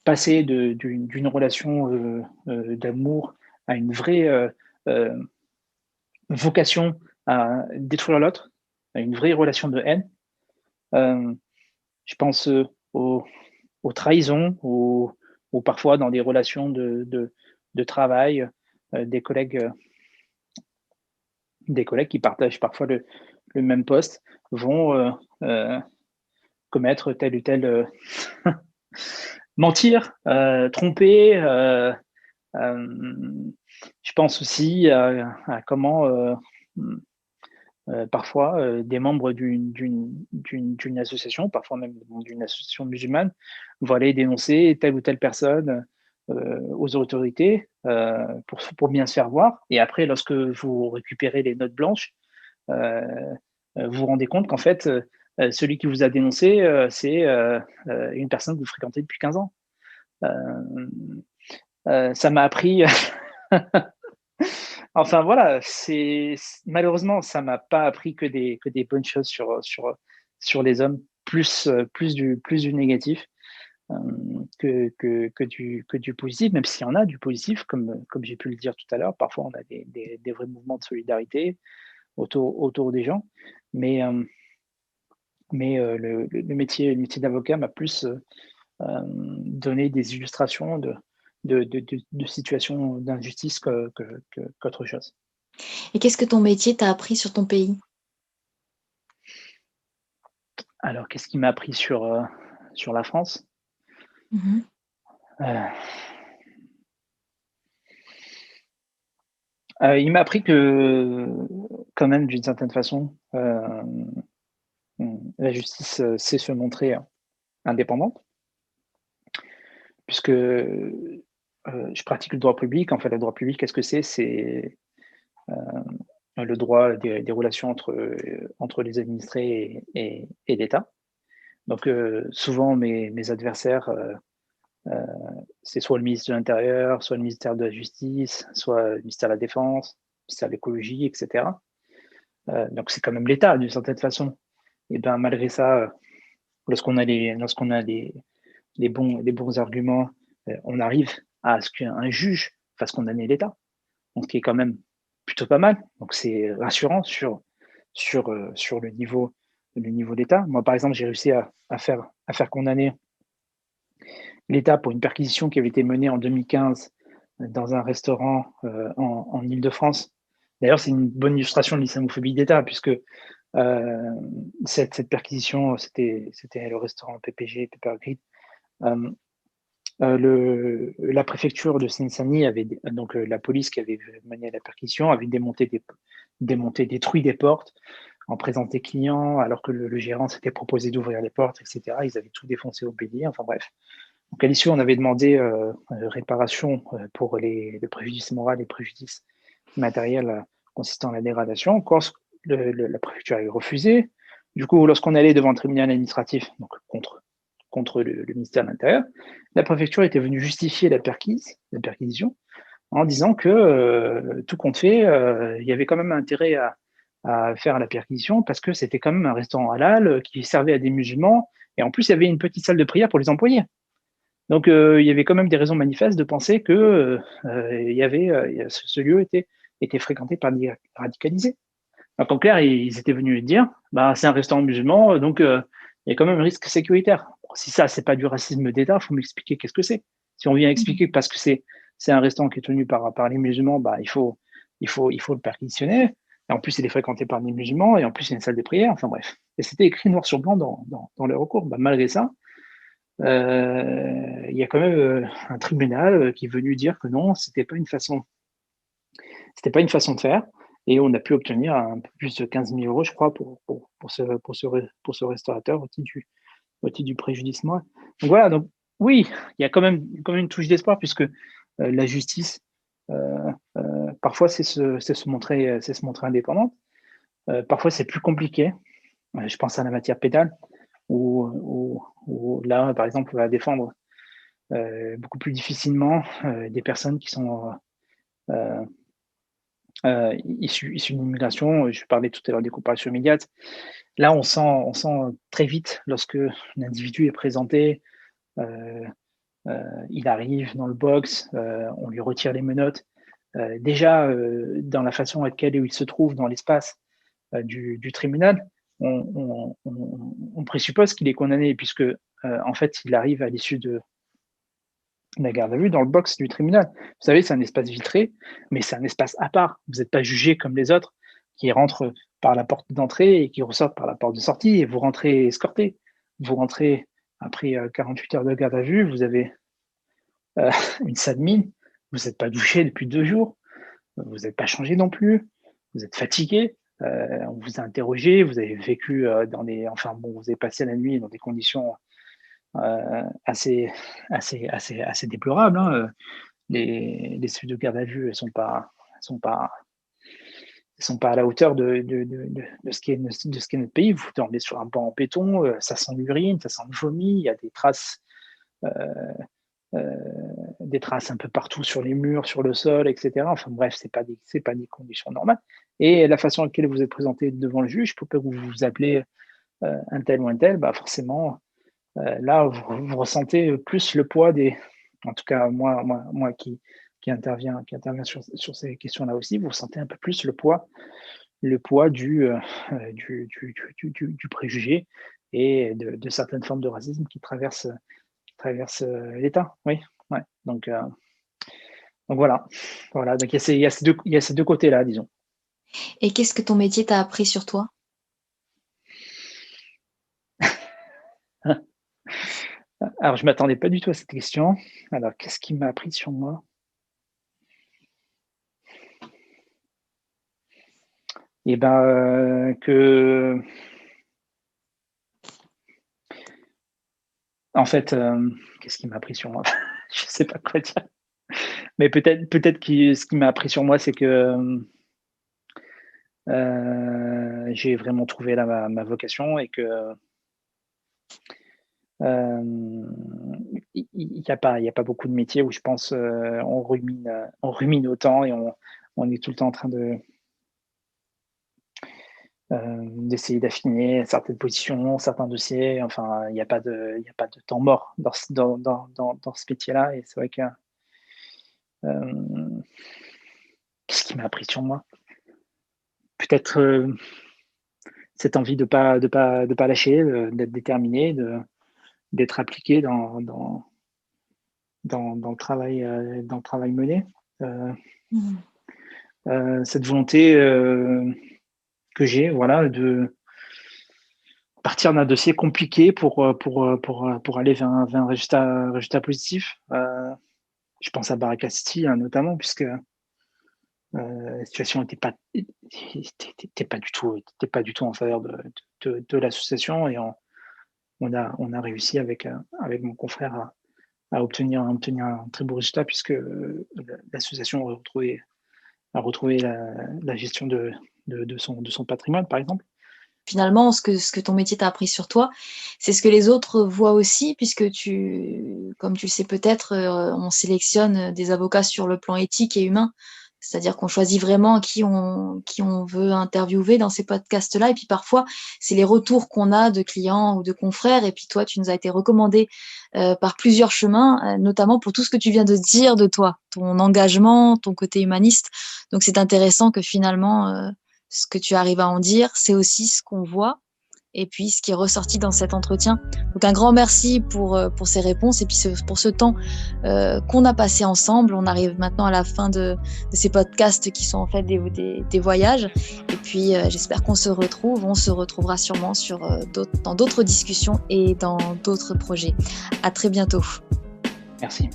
passer d'une relation d'amour à une vraie euh, vocation à détruire l'autre, à une vraie relation de haine. Euh, je pense aux trahisons, ou parfois dans des relations de travail, des des collègues qui partagent parfois le même poste vont commettre tel ou tel mentir, tromper. Je pense aussi à comment parfois des membres d'une association, parfois même d'une association musulmane, vont aller dénoncer telle ou telle personne aux autorités pour bien se faire voir. Et après, lorsque vous récupérez les notes blanches, euh, vous vous rendez compte qu'en fait, celui qui vous a dénoncé, c'est une personne que vous fréquentez depuis 15 ans. Ça m'a appris. Enfin voilà, malheureusement, ça m'a pas appris que des bonnes choses sur les hommes, plus du négatif que du positif, même s'il y en a du positif, comme j'ai pu le dire tout à l'heure. Parfois, on a des vrais mouvements de solidarité autour des gens, mais, le métier d'avocat m'a plus donné des illustrations de situations d'injustice qu'autre chose. Et qu'est-ce que ton métier t'a appris sur ton pays? Alors, qu'est-ce qui m'a appris sur la France? Mhm. Euh, il m'a appris que, quand même, d'une certaine façon, la justice sait se montrer indépendante, puisque je pratique le droit public. En fait, le droit public, qu'est-ce que c'est? C'est le droit des relations entre les administrés et l'État. Donc, souvent, mes adversaires, c'est soit le ministre de l'Intérieur, soit le ministère de la Justice, soit le ministère de la Défense, le ministère de l'Écologie, etc. Donc, c'est quand même l'État, d'une certaine façon. Et bien, malgré ça, lorsqu'on a les bons arguments, on arrive à ce qu'un juge fasse condamner l'État. Donc, ce qui est quand même plutôt pas mal. Donc, c'est rassurant sur le niveau d'État. Moi, par exemple, j'ai réussi à faire condamner l'État pour une perquisition qui avait été menée en 2015 dans un restaurant en Île-de-France. D'ailleurs, c'est une bonne illustration de l'islamophobie d'État, puisque cette perquisition, c'était le restaurant PPG, Pepper Grid. La préfecture de Seine-Saint-Denis donc la police qui avait mené la perquisition avait détruit des portes en présence des clients, alors que le gérant s'était proposé d'ouvrir les portes, etc. Ils avaient tout défoncé au bélier, enfin bref. Donc à l'issue, on avait demandé réparation pour le préjudice moral et le préjudice matériel consistant à la dégradation. Encore, la préfecture avait refusé. Du coup, lorsqu'on allait devant le tribunal administratif, donc contre le ministère de l'Intérieur, la préfecture était venue justifier la perquisition en disant que tout compte fait, il y avait quand même intérêt à faire la perquisition parce que c'était quand même un restaurant halal qui servait à des musulmans et en plus il y avait une petite salle de prière pour les employés. Donc il y avait quand même des raisons manifestes de penser que ce lieu était fréquenté par des radicalisés. Donc en clair, ils étaient venus dire, bah, c'est un restaurant musulman, donc il y a quand même un risque sécuritaire. Bon, si ça, c'est pas du racisme d'État, il faut m'expliquer qu'est-ce que c'est. Si on vient expliquer que parce que c'est un restaurant qui est tenu par les musulmans, bah, il faut le perquisitionner. Et en plus, il est fréquenté par des musulmans, et en plus, il y a une salle de prière, enfin bref. Et c'était écrit noir sur blanc dans le recours. Bah, malgré ça, il y a quand même un tribunal qui est venu dire que non, c'était pas une façon de faire. Et on a pu obtenir un peu plus de 15 000 euros, je crois, pour ce restaurateur au titre du préjudice moral. Donc voilà, donc oui, il y a quand même une touche d'espoir puisque la justice, parfois, c'est se montrer indépendante. Parfois, c'est plus compliqué. Je pense à la matière pénale où là, par exemple, on va défendre beaucoup plus difficilement des personnes qui sont issues d'une immigration. Je parlais tout à l'heure des comparaisons immédiates. Là, on sent très vite lorsque l'individu est présenté, il arrive dans le box, on lui retire les menottes. Déjà, dans la façon avec laquelle il se trouve dans l'espace du tribunal, on présuppose qu'il est condamné puisque en fait, il arrive à l'issue de la garde à vue dans le box du tribunal. Vous savez, c'est un espace vitré, mais c'est un espace à part. Vous n'êtes pas jugé comme les autres qui rentrent par la porte d'entrée et qui ressortent par la porte de sortie et vous rentrez escorté. Vous rentrez après 48 heures de garde à vue, vous avez une sale mine, vous n'êtes pas douché depuis 2 jours, vous n'êtes pas changé non plus, vous êtes fatigué, on vous a interrogé, vous avez vécu vous avez passé la nuit dans des conditions assez déplorables. Hein. Les cellules de garde à vue, elles sont pas à la hauteur de ce qui est notre pays. Vous dormez sur un banc en béton, ça sent l'urine, ça sent le vomi, il y a des traces un peu partout sur les murs, sur le sol, etc. Enfin bref, c'est pas des conditions normales. Et la façon à laquelle vous êtes présenté devant le juge, pour que vous vous appelez un tel ou un tel, bah forcément, là, vous ressentez plus le poids en tout cas moi qui intervient sur ces questions-là aussi, vous ressentez un peu plus le poids du préjugé et de certaines formes de racisme qui traversent l'État. Oui, ouais. Donc voilà. Donc il y a ces deux côtés-là, disons. Et qu'est-ce que ton métier t'a appris sur toi? Alors, je ne m'attendais pas du tout à cette question. Alors, qu'est-ce qui m'a appris sur moi? Eh bien, en fait, qu'est-ce qui m'a appris sur moi? Je ne sais pas quoi dire. Mais peut-être ce qui m'a appris sur moi, c'est que j'ai vraiment trouvé ma vocation et que il n'y a pas beaucoup de métiers où je pense on rumine autant et on est tout le temps en train d'essayer d'affiner certaines positions, certains dossiers. Enfin, il n'y a pas de temps mort dans ce métier-là. Et c'est vrai que qu'est-ce qui m'a appris sur moi? Peut-être cette envie de pas lâcher, d'être déterminé, d'être appliqué dans le travail mené. Cette volonté que j'ai, voilà, de partir d'un dossier compliqué pour aller vers un résultat positif. Je pense à Baraka City, hein, notamment, puisque la situation n'était pas du tout en faveur de l'association, et on a réussi avec mon confrère à obtenir un très beau résultat, puisque l'association a retrouvé la gestion de son patrimoine, par exemple. Finalement, ce que ton métier t'a appris sur toi, c'est ce que les autres voient aussi, puisque comme tu le sais peut-être, on sélectionne des avocats sur le plan éthique et humain. C'est-à-dire qu'on choisit vraiment qui on veut interviewer dans ces podcasts-là. Et puis parfois, c'est les retours qu'on a de clients ou de confrères. Et puis toi, tu nous as été recommandé par plusieurs chemins, notamment pour tout ce que tu viens de dire de toi, ton engagement, ton côté humaniste. Donc c'est intéressant que finalement, ce que tu arrives à en dire, c'est aussi ce qu'on voit et puis ce qui est ressorti dans cet entretien. Donc un grand merci pour ces réponses et puis pour ce temps qu'on a passé ensemble. On arrive maintenant à la fin de ces podcasts qui sont en fait des voyages. Et puis j'espère qu'on se retrouve. On se retrouvera sûrement dans d'autres discussions et dans d'autres projets. À très bientôt. Merci.